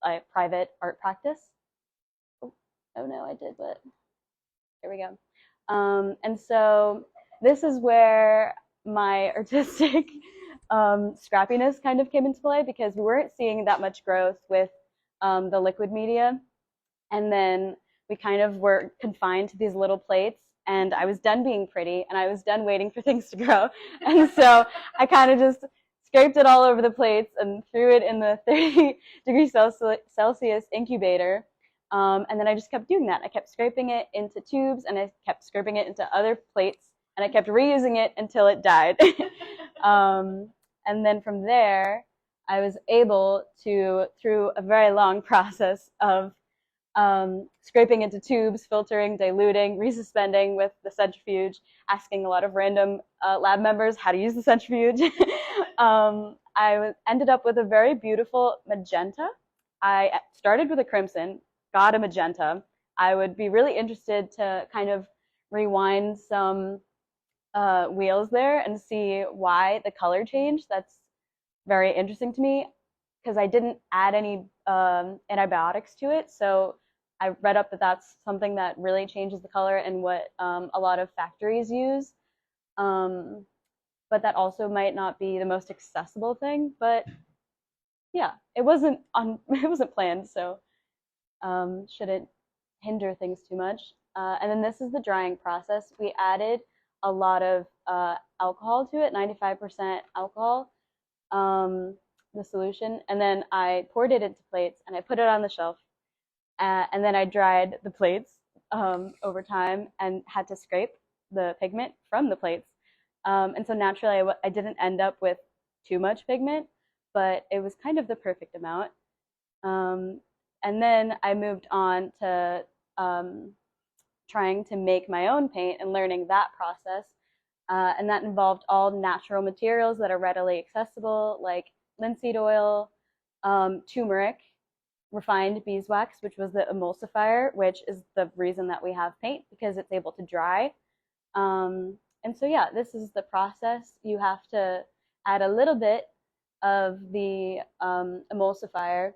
a private art practice. Oh no, I did, but there we go. And so this is where my artistic scrappiness kind of came into play, because we weren't seeing that much growth with the liquid media. And then we kind of were confined to these little plates, and I was done being pretty and I was done waiting for things to grow. And so I kind of just scraped it all over the plates and threw it in the 30°C incubator. And then I just kept doing that. I kept scraping it into tubes, and I kept scraping it into other plates, and I kept reusing it until it died. And then from there, I was able to, through a very long process of scraping into tubes, filtering, diluting, resuspending with the centrifuge, asking a lot of random lab members how to use the centrifuge. Ended up with a very beautiful magenta. I started with a crimson, got a magenta. I would be really interested to kind of rewind some wheels there and see why the color changed. That's very interesting to me because I didn't add any antibiotics to it. So I read up that that's something that really changes the color and what a lot of factories use. But that also might not be the most accessible thing. But yeah, it wasn't planned, so shouldn't hinder things too much. And then this is the drying process. We added a lot of alcohol to it, 95% alcohol, the solution. And then I poured it into plates and I put it on the shelf. And then I dried the plates over time and had to scrape the pigment from the plates. And so naturally, I didn't end up with too much pigment, but it was kind of the perfect amount. And then I moved on to trying to make my own paint and learning that process. And that involved all natural materials that are readily accessible, like linseed oil, turmeric, refined beeswax, which was the emulsifier, which is the reason that we have paint, because it's able to dry. And so yeah, this is the process. You have to add a little bit of the emulsifier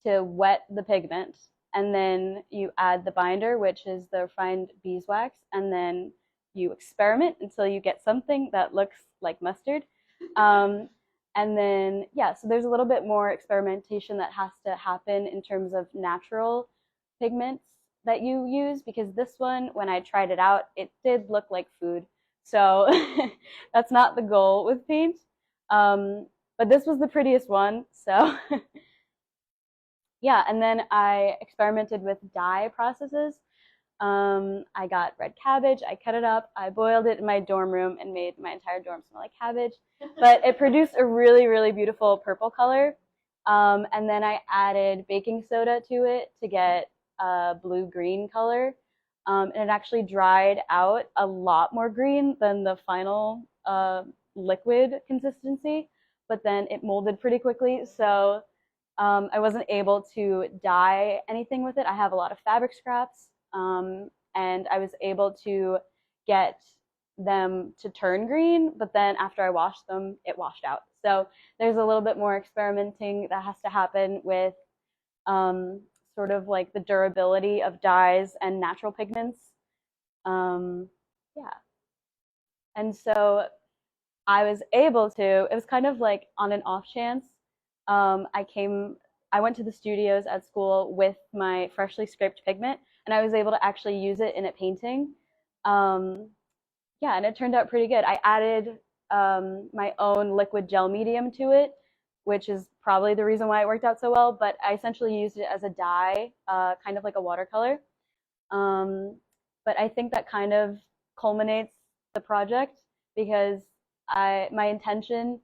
to wet the pigment, and then you add the binder, which is the refined beeswax, and then you experiment until you get something that looks like mustard. And then, yeah, so there's a little bit more experimentation that has to happen in terms of natural pigments that you use, because this one, when I tried it out, it did look like food. So that's not the goal with paint. But this was the prettiest one, so yeah, and then I experimented with dye processes. I got red cabbage, I cut it up, I boiled it in my dorm room and made my entire dorm smell like cabbage. But it produced a really, really beautiful purple color. And then I added baking soda to it to get a blue-green color. And it actually dried out a lot more green than the final liquid consistency, but then it molded pretty quickly. So I wasn't able to dye anything with it. I have a lot of fabric scraps, and I was able to get them to turn green, but then after I washed them, it washed out. So there's a little bit more experimenting that has to happen with sort of like the durability of dyes and natural pigments. Yeah. And so I was able to, it was kind of like on an off chance. I went to the studios at school with my freshly scraped pigment, and I was able to actually use it in a painting. Yeah, and it turned out pretty good. I added my own liquid gel medium to it, which is probably the reason why it worked out so well, but I essentially used it as a dye, kind of like a watercolor. But I think that kind of culminates the project, because my intention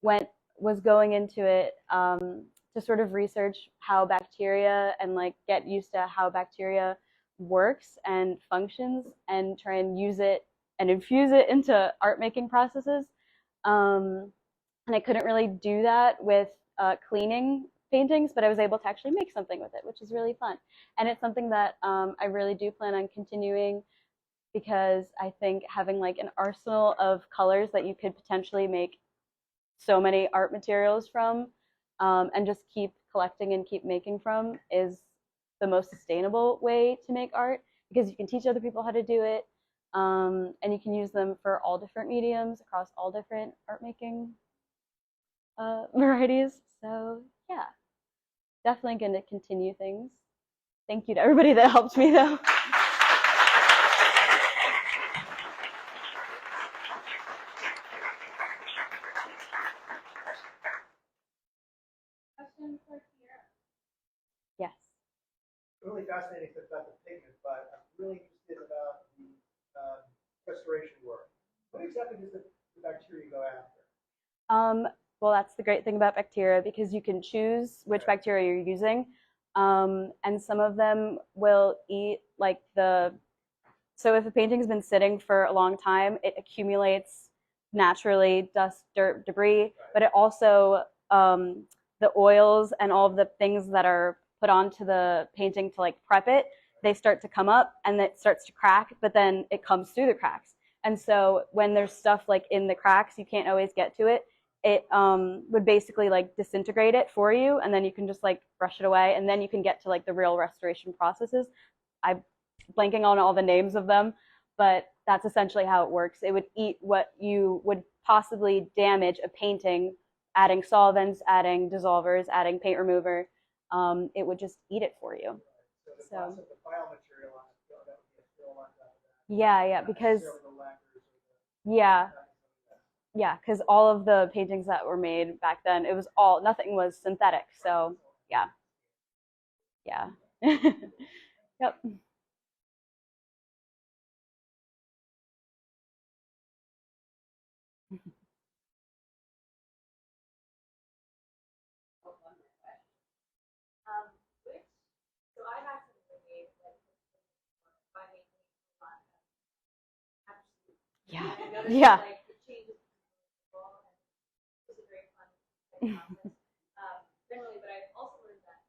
was going into it to sort of research how bacteria and like get used to how bacteria works and functions, and try and use it and infuse it into art making processes. And I couldn't really do that with cleaning paintings, but I was able to actually make something with it, which is really fun. And it's something that I really do plan on continuing, because I think having like an arsenal of colors that you could potentially make so many art materials from, and just keep collecting and keep making from, is the most sustainable way to make art, because you can teach other people how to do it, and you can use them for all different mediums across all different art making varieties. So yeah, definitely going to continue things. Thank you to everybody that helped me though. Question for Kiera. Yes. Really fascinating stuff about the pigment, but I'm really interested about the restoration work. What exactly does the bacteria go after? Well, that's the great thing about bacteria, because you can choose which bacteria you're using. And some of them will eat like so if a painting's been sitting for a long time, it accumulates naturally dust, dirt, debris, but it also, the oils and all of the things that are put onto the painting to like prep it, they start to come up and it starts to crack, but then it comes through the cracks. And so when there's stuff like in the cracks, you can't always get to it. It would basically like disintegrate it for you, and then you can just like brush it away, and then you can get to like the real restoration processes. I'm blanking on all the names of them, but that's essentially how it works. It would eat what you would possibly damage a painting, adding solvents, adding dissolvers, adding paint remover. It would just eat it for you. So the biomaterial on it, that would be a fill on top of that. Yeah, because yeah, because all of the paintings that were made back then, it was all, nothing was synthetic. So yeah, yep. So I've actually made like by making a lot of absolute. Yeah. I noticed Yeah. like it changes people, and it was a very fun process. Generally, but I've also learned that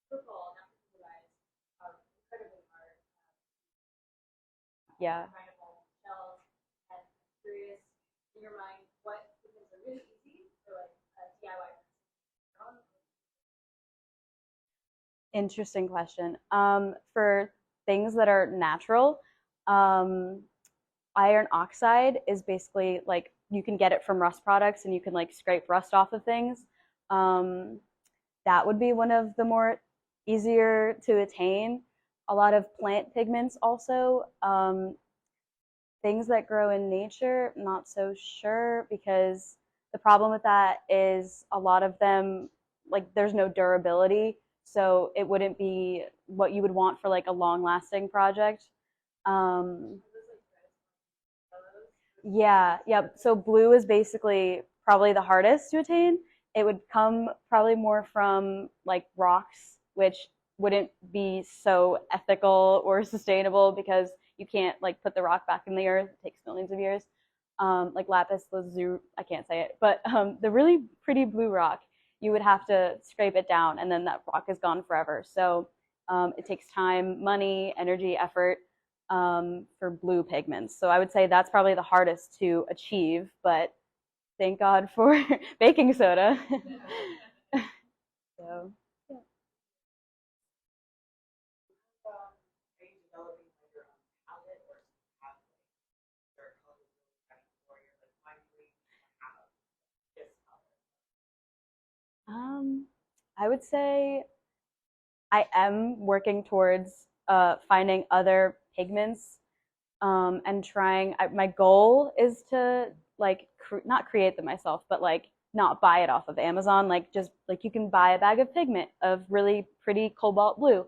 purple natural dyes are incredibly hard. Yeah. Incredible shells, and I'm curious in your mind what things are really easy for like a DIY. Interesting question. For things that are natural, iron oxide is basically like, you can get it from rust products and you can like scrape rust off of things. That would be one of the more easier to attain. A lot of plant pigments also. Things that grow in nature, not so sure, because the problem with that is a lot of them, like there's no durability, so it wouldn't be what you would want for like a long-lasting project. Yeah. So blue is basically probably the hardest to attain. It would come probably more from like rocks, which wouldn't be so ethical or sustainable, because you can't like put the rock back in the earth. It takes millions of years. Like lapis lazuli, I can't say it, but the really pretty blue rock, you would have to scrape it down, and then that rock is gone forever. So it takes time, money, energy, effort for blue pigments. So I would say that's probably the hardest to achieve, but thank God for baking soda. So. I would say I am working towards finding other pigments and trying. My goal is to like not create them myself, but like not buy it off of Amazon. Like just like you can buy a bag of pigment of really pretty cobalt blue.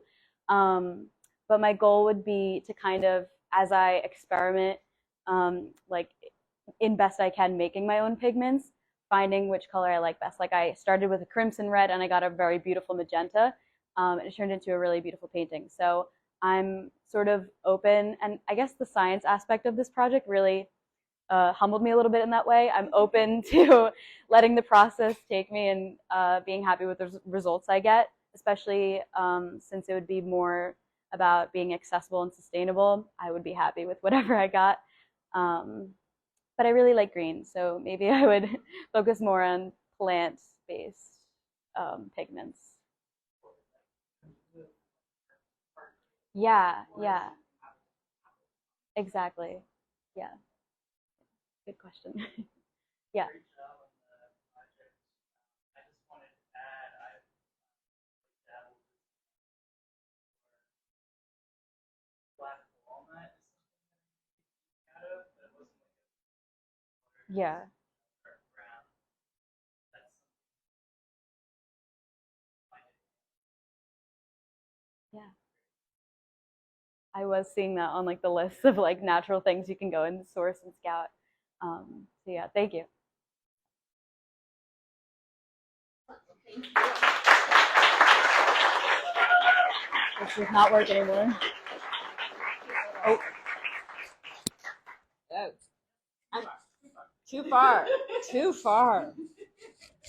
But my goal would be to kind of, as I experiment, like in best I can making my own pigments, finding which color I like best. Like I started with a crimson red and I got a very beautiful magenta. And it turned into a really beautiful painting. So I'm sort of open, and I guess the science aspect of this project really humbled me a little bit in that way. I'm open to letting the process take me, and being happy with the results I get, especially since it would be more about being accessible and sustainable. I would be happy with whatever I got. But I really like green, so maybe I would focus more on plant-based pigments. Yeah, exactly. Yeah, good question. Yeah. Yeah. Yeah. I was seeing that on like the list of like natural things you can go and source and scout. So yeah, thank you. This does not work anymore. Oh. Too far. Too far.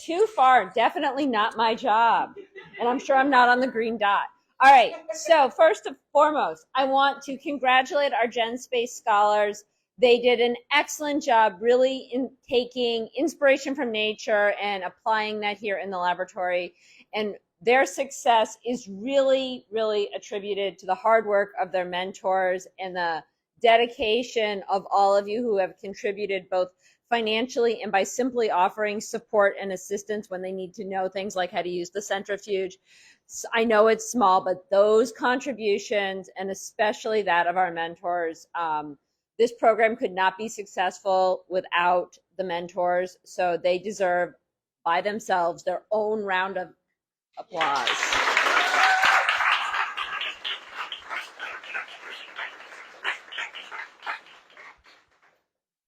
Too far. Definitely not my job. And I'm sure I'm not on the green dot. All right. So first and foremost, I want to congratulate our Genspace scholars. They did an excellent job really in taking inspiration from nature and applying that here in the laboratory. And their success is really, really attributed to the hard work of their mentors and the dedication of all of you who have contributed both financially and by simply offering support and assistance when they need to know things like how to use the centrifuge. I know it's small, but those contributions, and especially that of our mentors, this program could not be successful without the mentors. So they deserve by themselves their own round of applause.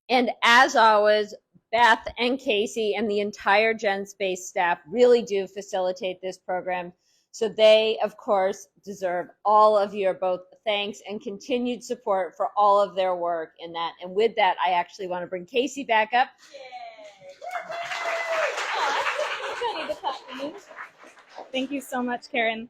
And as always, Beth and Casey and the entire Genspace staff really do facilitate this program. So they, of course, deserve all of your both thanks and continued support for all of their work in that. And with that, I actually want to bring Casey back up. Thank you so much, Karen.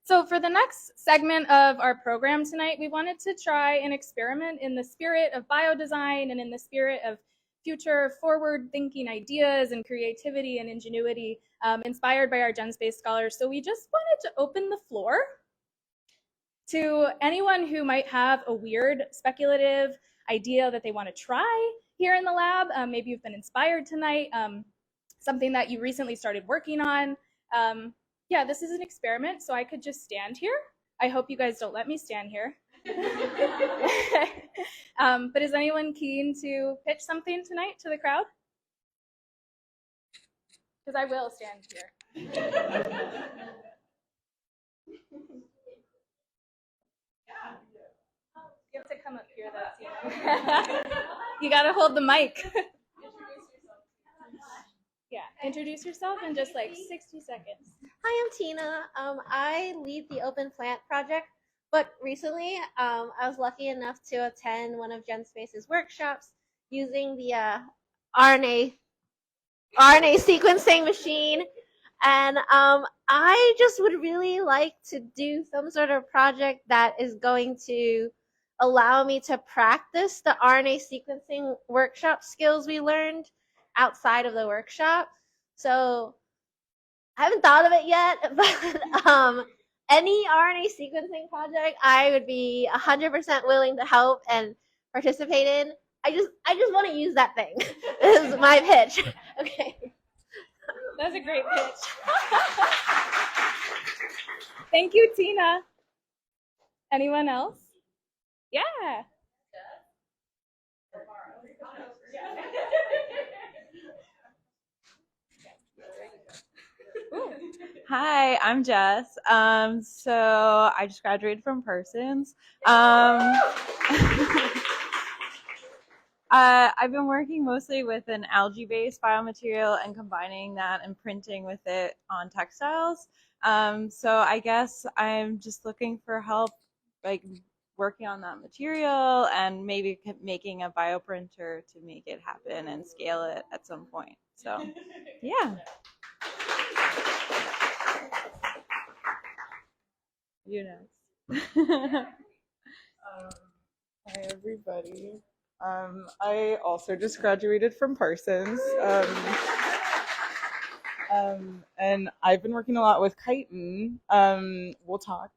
So for the next segment of our program tonight, we wanted to try an experiment in the spirit of biodesign and in the spirit of future forward-thinking ideas and creativity and ingenuity inspired by our Genspace scholars. So we just wanted to open the floor to anyone who might have a weird speculative idea that they want to try here in the lab. Maybe you've been inspired tonight, something that you recently started working on. Yeah, this is an experiment, so I could just stand here. I hope you guys don't let me stand here. But is anyone keen to pitch something tonight to the crowd? Because I will stand here. You have to come up here, that's you gotta hold the mic. Yeah, introduce yourself in just like 60 seconds. Hi, I'm Tina. I lead the Open Plant project, but recently I was lucky enough to attend one of Genspace's workshops using the RNA sequencing machine, and I just would really like to do some sort of project that is going to allow me to practice the RNA sequencing workshop skills we learned outside of the workshop. So I haven't thought of it yet, but any RNA sequencing project I would be 100% willing to help and participate in. I just want to use that thing. This is my pitch. Okay. That's a great pitch. Thank you, Tina. Anyone else? Yeah. Hi, I'm Jess. So I just graduated from Parsons. I've been working mostly with an algae-based biomaterial and combining that and printing with it on textiles. So I guess I'm just looking for help, like working on that material and maybe making a bioprinter to make it happen and scale it at some point. So, yeah. You know. Hi, everybody. I also just graduated from Parsons. And I've been working a lot with chitin. We'll talk.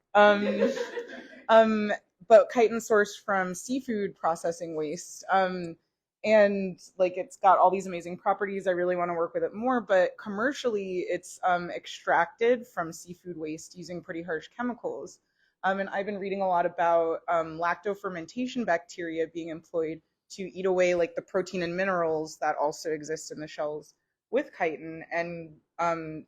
But chitin sourced from seafood processing waste. And like it's got all these amazing properties. I really want to work with it more, but commercially it's extracted from seafood waste using pretty harsh chemicals. And I've been reading a lot about lactofermentation bacteria being employed to eat away like the protein and minerals that also exist in the shells with chitin and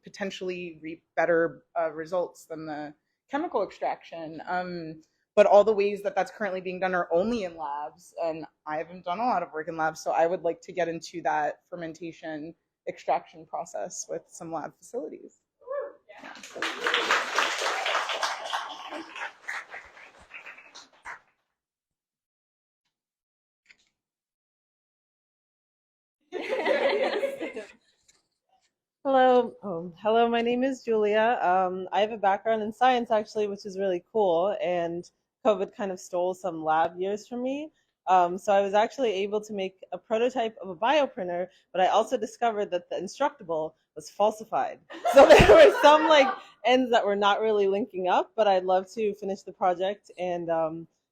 potentially reap better results than the chemical extraction. But all the ways that that's currently being done are only in labs, and I haven't done a lot of work in labs, so I would like to get into that fermentation extraction process with some lab facilities. Hello. Hello, my name is Julia. I have a background in science actually, which is really cool, and COVID kind of stole some lab years from me. So I was actually able to make a prototype of a bioprinter, but I also discovered that the Instructable was falsified. So there were some like ends that were not really linking up, but I'd love to finish the project and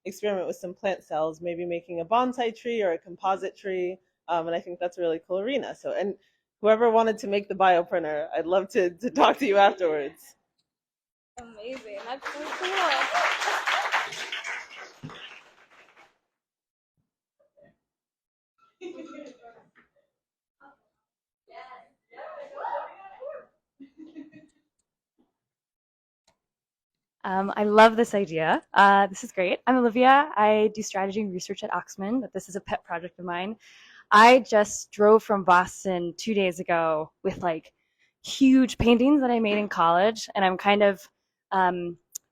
experiment with some plant cells, maybe making a bonsai tree or a composite tree. And I think that's a really cool arena. So, and whoever wanted to make the bioprinter, I'd love to talk to you afterwards. Amazing. That's so cool. I love this idea. This is great. I'm Olivia. I do strategy and research at Oxman, but this is a pet project of mine. I just drove from Boston 2 days ago with like huge paintings that I made in college, and I'm kind of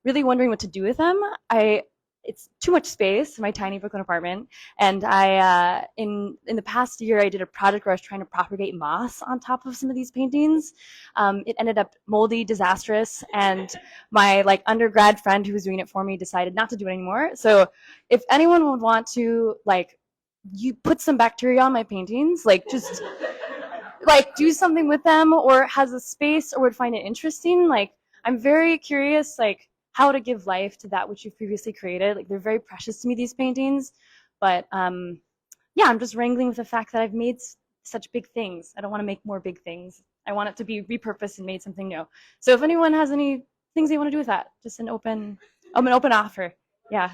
really wondering what to do with them. It's too much space in my tiny Brooklyn apartment, and I in the past year I did a project where I was trying to propagate moss on top of some of these paintings. It ended up moldy, disastrous, and my like undergrad friend who was doing it for me decided not to do it anymore. So if anyone would want to like you put some bacteria on my paintings, like just like do something with them, or has a space or would find it interesting, like I'm very curious like how to give life to that which you've previously created. Like they're very precious to me, these paintings, but yeah, I'm just wrangling with the fact that I've made such big things. I don't want to make more big things. I want it to be repurposed and made something new. So if anyone has any things they want to do with that, just an open offer. Yeah.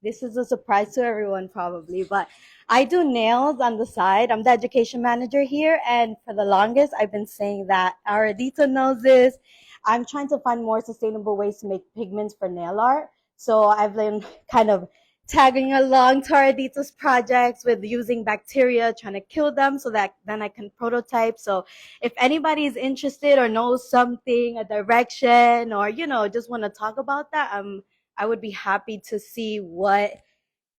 This is a surprise to everyone probably, but I do nails on the side. I'm the education manager here, and for the longest I've been saying that Aradita knows this. I'm trying to find more sustainable ways to make pigments for nail art. So I've been kind of tagging along to Aradita's projects with using bacteria, trying to kill them so that then I can prototype. So if anybody is interested or knows something, a direction, or just want to talk about that, I would be happy to see what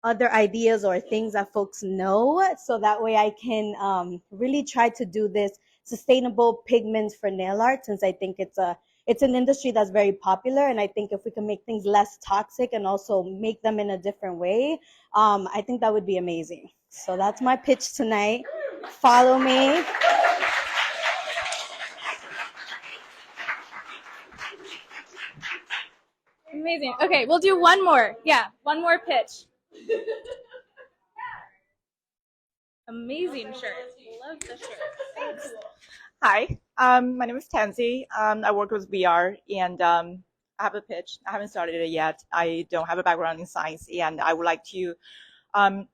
other ideas or things that folks know, so that way I can really try to do this sustainable pigments for nail art, since I think it's an industry that's very popular, and I think if we can make things less toxic and also make them in a different way, I think that would be amazing. So that's my pitch tonight. Follow me. Amazing. Okay, we'll do one more. Yeah, one more pitch. Amazing shirt. Love the shirt. Thanks. Hi, my name is Tansy. I work with VR, and I have a pitch. I haven't started it yet. I don't have a background in science, and I would like to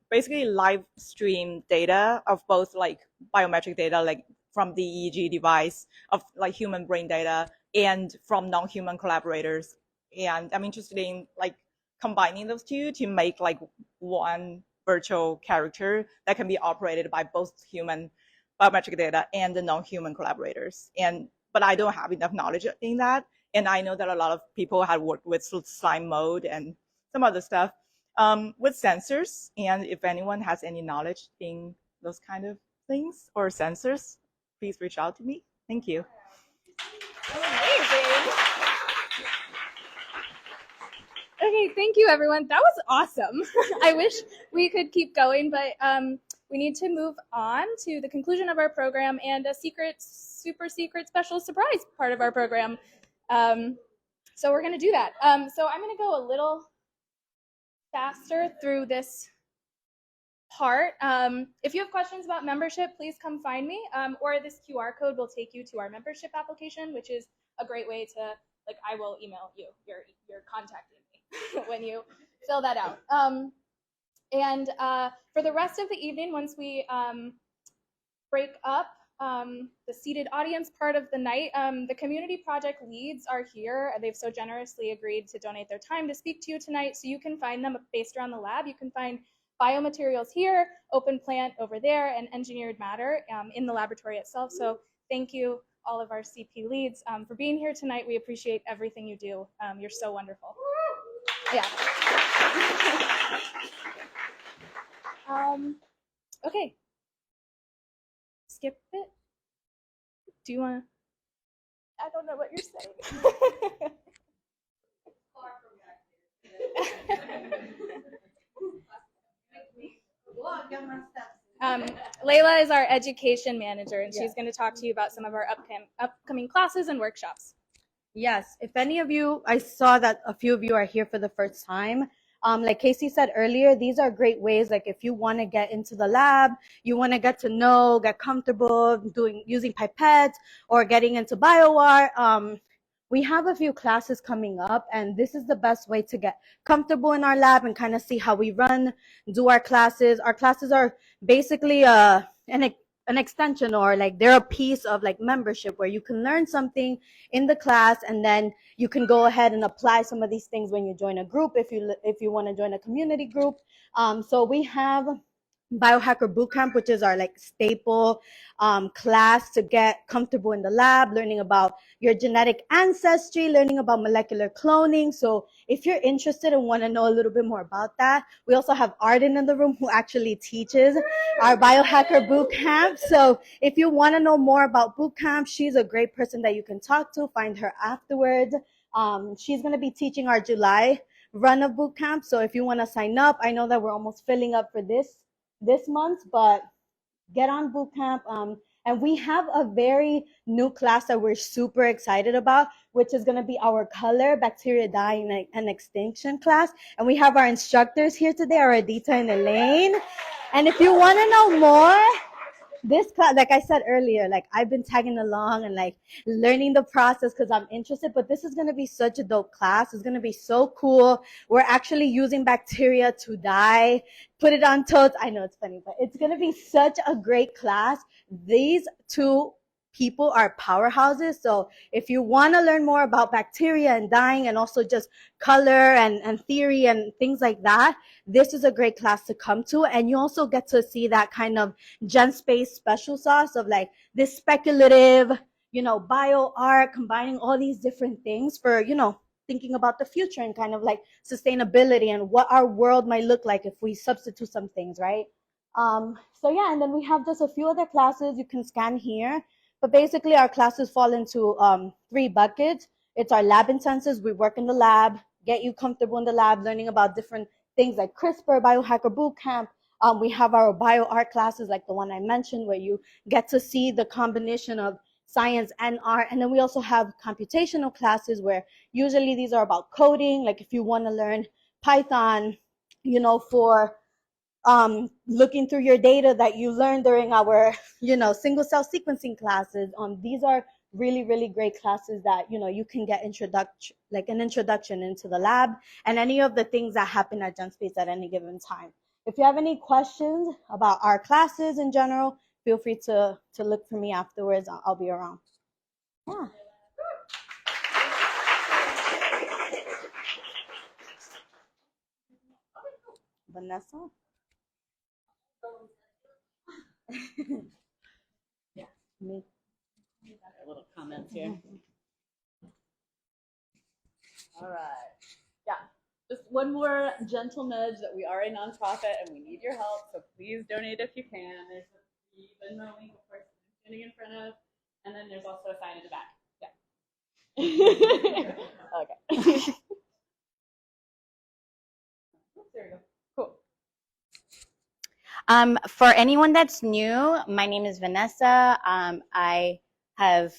basically live stream data of both like biometric data, like from the EEG device, of like human brain data, and from non-human collaborators. And I'm interested in like combining those two to make like one virtual character that can be operated by both human biometric data and the non-human collaborators. But I don't have enough knowledge in that. And I know that a lot of people have worked with slime mode and some other stuff with sensors. And if anyone has any knowledge in those kind of things or sensors, please reach out to me. Thank you. Amazing. Okay, thank you everyone. That was awesome. I wish we could keep going, but we need to move on to the conclusion of our program and a super secret, special surprise part of our program. So we're going to do that. So I'm going to go a little faster through this part. If you have questions about membership, please come find me, or this QR code will take you to our membership application, which is a great way to, like, I will email you your contact me when you fill that out. And for the rest of the evening, once we break up the seated audience part of the night. The community project leads are here. They've so generously agreed to donate their time to speak to you tonight, so you can find them based around the lab. You can find biomaterials here, open plant over there, and engineered matter in the laboratory itself. So thank you, all of our CP leads, for being here tonight. We appreciate everything you do. You're so wonderful. Yeah. Okay. Skip it. Do you want to? I don't know what you're saying. Layla is our education manager, and she's going to talk to you about some of our upcoming classes and workshops. Yes, if any of you, I saw that a few of you are here for the first time. Like Casey said earlier, these are great ways, like if you want to get into the lab, you want to get to know, get comfortable using pipettes or getting into BioArt. We have a few classes coming up, and this is the best way to get comfortable in our lab and kind of see how we do our classes. Our classes are basically an extension, or like they're a piece of like membership where you can learn something in the class, and then you can go ahead and apply some of these things when you join a group, if you want to join a community group. So we have Biohacker Bootcamp, which is our like staple class to get comfortable in the lab, learning about your genetic ancestry, learning about molecular cloning. So if you're interested and want to know a little bit more about that, we also have Arden in the room who actually teaches our Biohacker Bootcamp. So if you want to know more about bootcamp, she's a great person that you can talk to. Find her afterwards. She's going to be teaching our July run of bootcamp. So if you want to sign up, I know that we're almost filling up for this month, but get on bootcamp. And we have a very new class that we're super excited about, which is going to be our color, bacteria, dye, and extinction class. And we have our instructors here today, Aradita and Elaine. And if you want to know more, this class, like I said earlier, like I've been tagging along and like learning the process because I'm interested, but this is going to be such a dope class. It's going to be so cool. We're actually using bacteria to dye, put it on totes. I know it's funny, but it's going to be such a great class. These two people are powerhouses. So if you want to learn more about bacteria and dyeing and also just color and theory and things like that, this is a great class to come to. And you also get to see that kind of Genspace special sauce of like this speculative, bio art, combining all these different things for, thinking about the future and kind of like sustainability and what our world might look like if we substitute some things, right? So yeah, and then we have just a few other classes you can scan here. But basically, our classes fall into 3 buckets. It's our lab intensives. We work in the lab, get you comfortable in the lab, learning about different things like CRISPR, Biohacker Bootcamp. We have our bio art classes like the one I mentioned, where you get to see the combination of science and art. And then we also have computational classes where usually these are about coding. Like if you want to learn Python, for looking through your data that you learned during our, single cell sequencing classes. These are really, really great classes that, you can get an introduction into the lab and any of the things that happen at Genspace at any given time. If you have any questions about our classes in general, feel free to look for me afterwards. I'll be around. Yeah. Vanessa? Yeah, me. Little comments here. All right. Yeah. Just one more gentle nudge that we are a nonprofit and we need your help. So please donate if you can. There's a Venmo link, of course, I'm standing in front of, and then there's also a sign in the back. Yeah. Okay. There we go. Cool. For anyone that's new, my name is Vanessa. I have,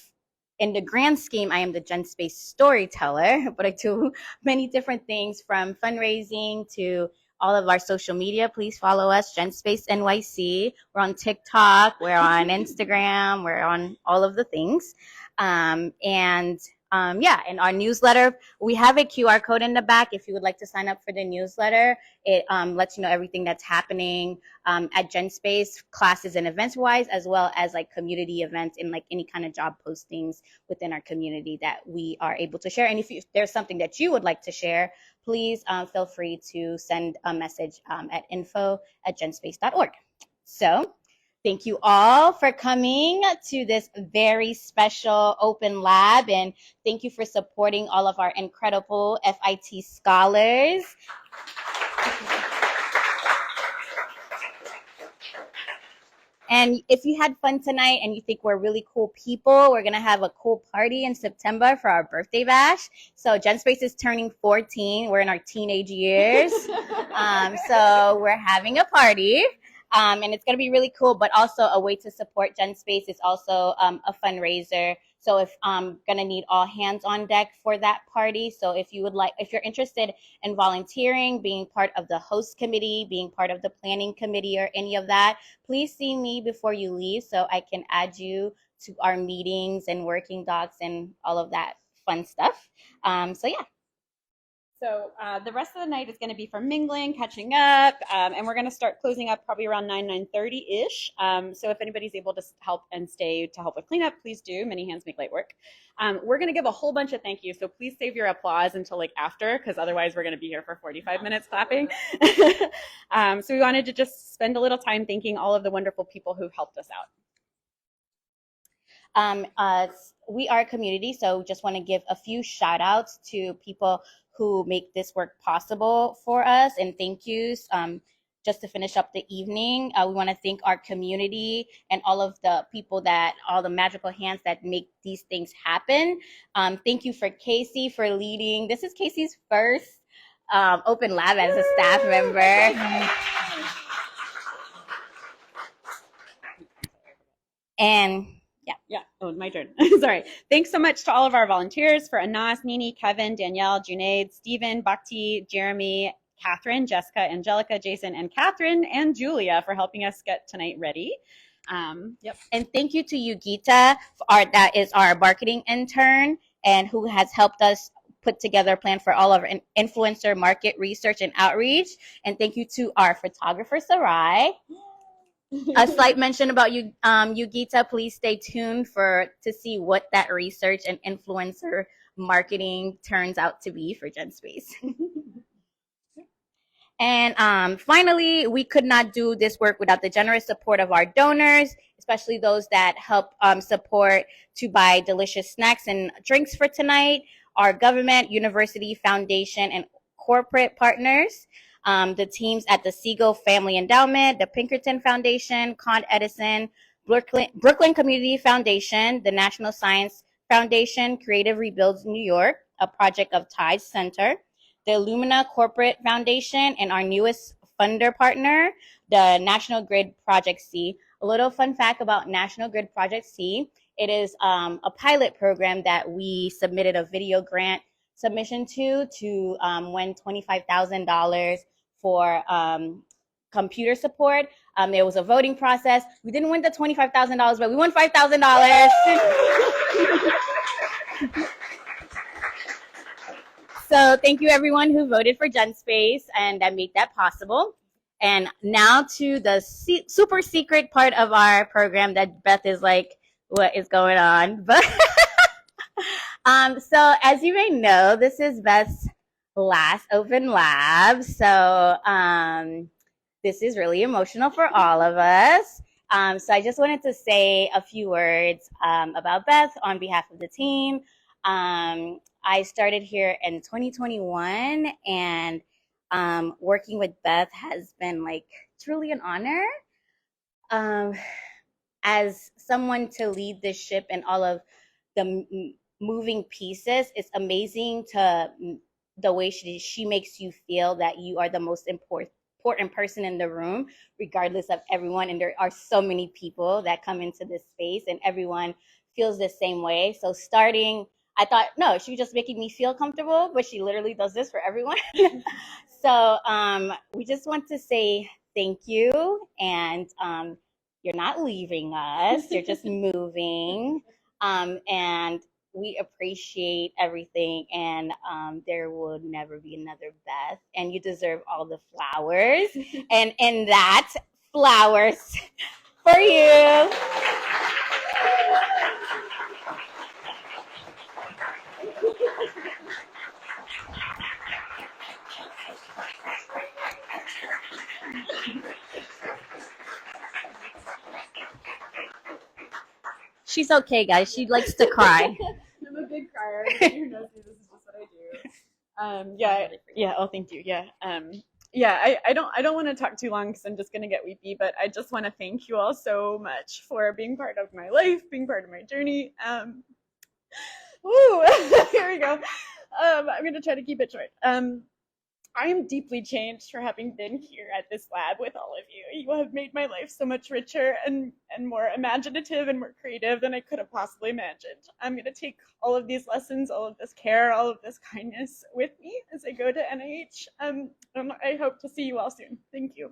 in the grand scheme, I am the Genspace storyteller, but I do many different things from fundraising to all of our social media. Please follow us, Genspace NYC. We're on TikTok, we're on Instagram, we're on all of the things. And yeah, and our newsletter, we have a QR code in the back if you would like to sign up for the newsletter. It lets you know everything that's happening at Genspace, classes and events wise, as well as like community events and like any kind of job postings within our community that we are able to share. And if there's something that you would like to share, please feel free to send a message at info@genspace.org. So thank you all for coming to this very special open lab, and thank you for supporting all of our incredible FIT scholars. And if you had fun tonight and you think we're really cool people, we're going to have a cool party in September for our birthday bash. So Genspace is turning 14. We're in our teenage years. So we're having a party. And it's going to be really cool, but also a way to support Genspace is also a fundraiser. So if I'm going to need all hands on deck for that party. So if you're interested in volunteering, being part of the host committee, being part of the planning committee or any of that, please see me before you leave so I can add you to our meetings and working docs and all of that fun stuff. So yeah. So the rest of the night is going to be for mingling, catching up, and we're going to start closing up probably around 9:30-ish. So if anybody's able to help and stay to help with cleanup, please do. Many hands make light work. We're going to give a whole bunch of thank yous, so please save your applause until like after, because otherwise we're going to be here for 45 minutes clapping. So we wanted to just spend a little time thanking all of the wonderful people who've helped us out. We are a community, so just want to give a few shout outs to people who make this work possible for us, and thank yous. Just to finish up the evening, we want to thank our community and all of the people all the magical hands that make these things happen. Thank you for Casey for leading. This is Casey's first open lab as a staff member. And yeah. Oh, my turn. Sorry. Thanks so much to all of our volunteers, for Anas, Nini, Kevin, Danielle, Junaid, Stephen, Bhakti, Jeremy, Kathryn, Jessica, Angelica, Jason, and Kathryn, and Julia for helping us get tonight ready. Yep. And thank you to Yugita, that is our marketing intern, and who has helped us put together a plan for all of our influencer market research and outreach. And thank you to our photographer, Sarai. A slight mention about you, Yugita. Please stay tuned to see what that research and influencer marketing turns out to be for Genspace. And finally, we could not do this work without the generous support of our donors, especially those that help support to buy delicious snacks and drinks for tonight, our government, university, foundation, and corporate partners. The teams at the Siegel Family Endowment, the Pinkerton Foundation, Con Edison, Brooklyn Community Foundation, the National Science Foundation, Creative Rebuilds New York, a project of Tides Center, the Illumina Corporate Foundation, and our newest funder partner, the National Grid Project C. A little fun fact about National Grid Project C, it is a pilot program that we submitted a video grant submission to win $25,000 for computer support. There was a voting process. We didn't win the $25,000, but we won $5,000. So thank you everyone who voted for Genspace and that made that possible. And now to the super secret part of our program that Beth is like, what is going on? But so as you may know, this is Beth's last open lab. So this is really emotional for all of us. So I just wanted to say a few words about Beth on behalf of the team. I started here in 2021, and working with Beth has been like truly an honor. As someone to lead this ship and all of the moving pieces, it's amazing the way she makes you feel that you are the most important person in the room, regardless of everyone. And there are so many people that come into this space, and everyone feels the same way. So I thought, no, she's just making me feel comfortable, but she literally does this for everyone. So we just want to say thank you, and you're not leaving us, you're just moving. And we appreciate everything, and there will never be another Beth, and you deserve all the flowers. And in that, flowers for you. She's okay, guys. She likes to cry. I'm a big crier. Everybody who knows me, this is just what I do. Yeah. Oh, thank you. Yeah. I don't want to talk too long because I'm just gonna get weepy. But I just want to thank you all so much for being part of my life, being part of my journey. Woo! Here we go. I'm gonna try to keep it short. I am deeply changed for having been here at this lab with all of you. You have made my life so much richer and more imaginative and more creative than I could have possibly imagined. I'm going to take all of these lessons, all of this care, all of this kindness with me as I go to NIH. I hope to see you all soon. Thank you.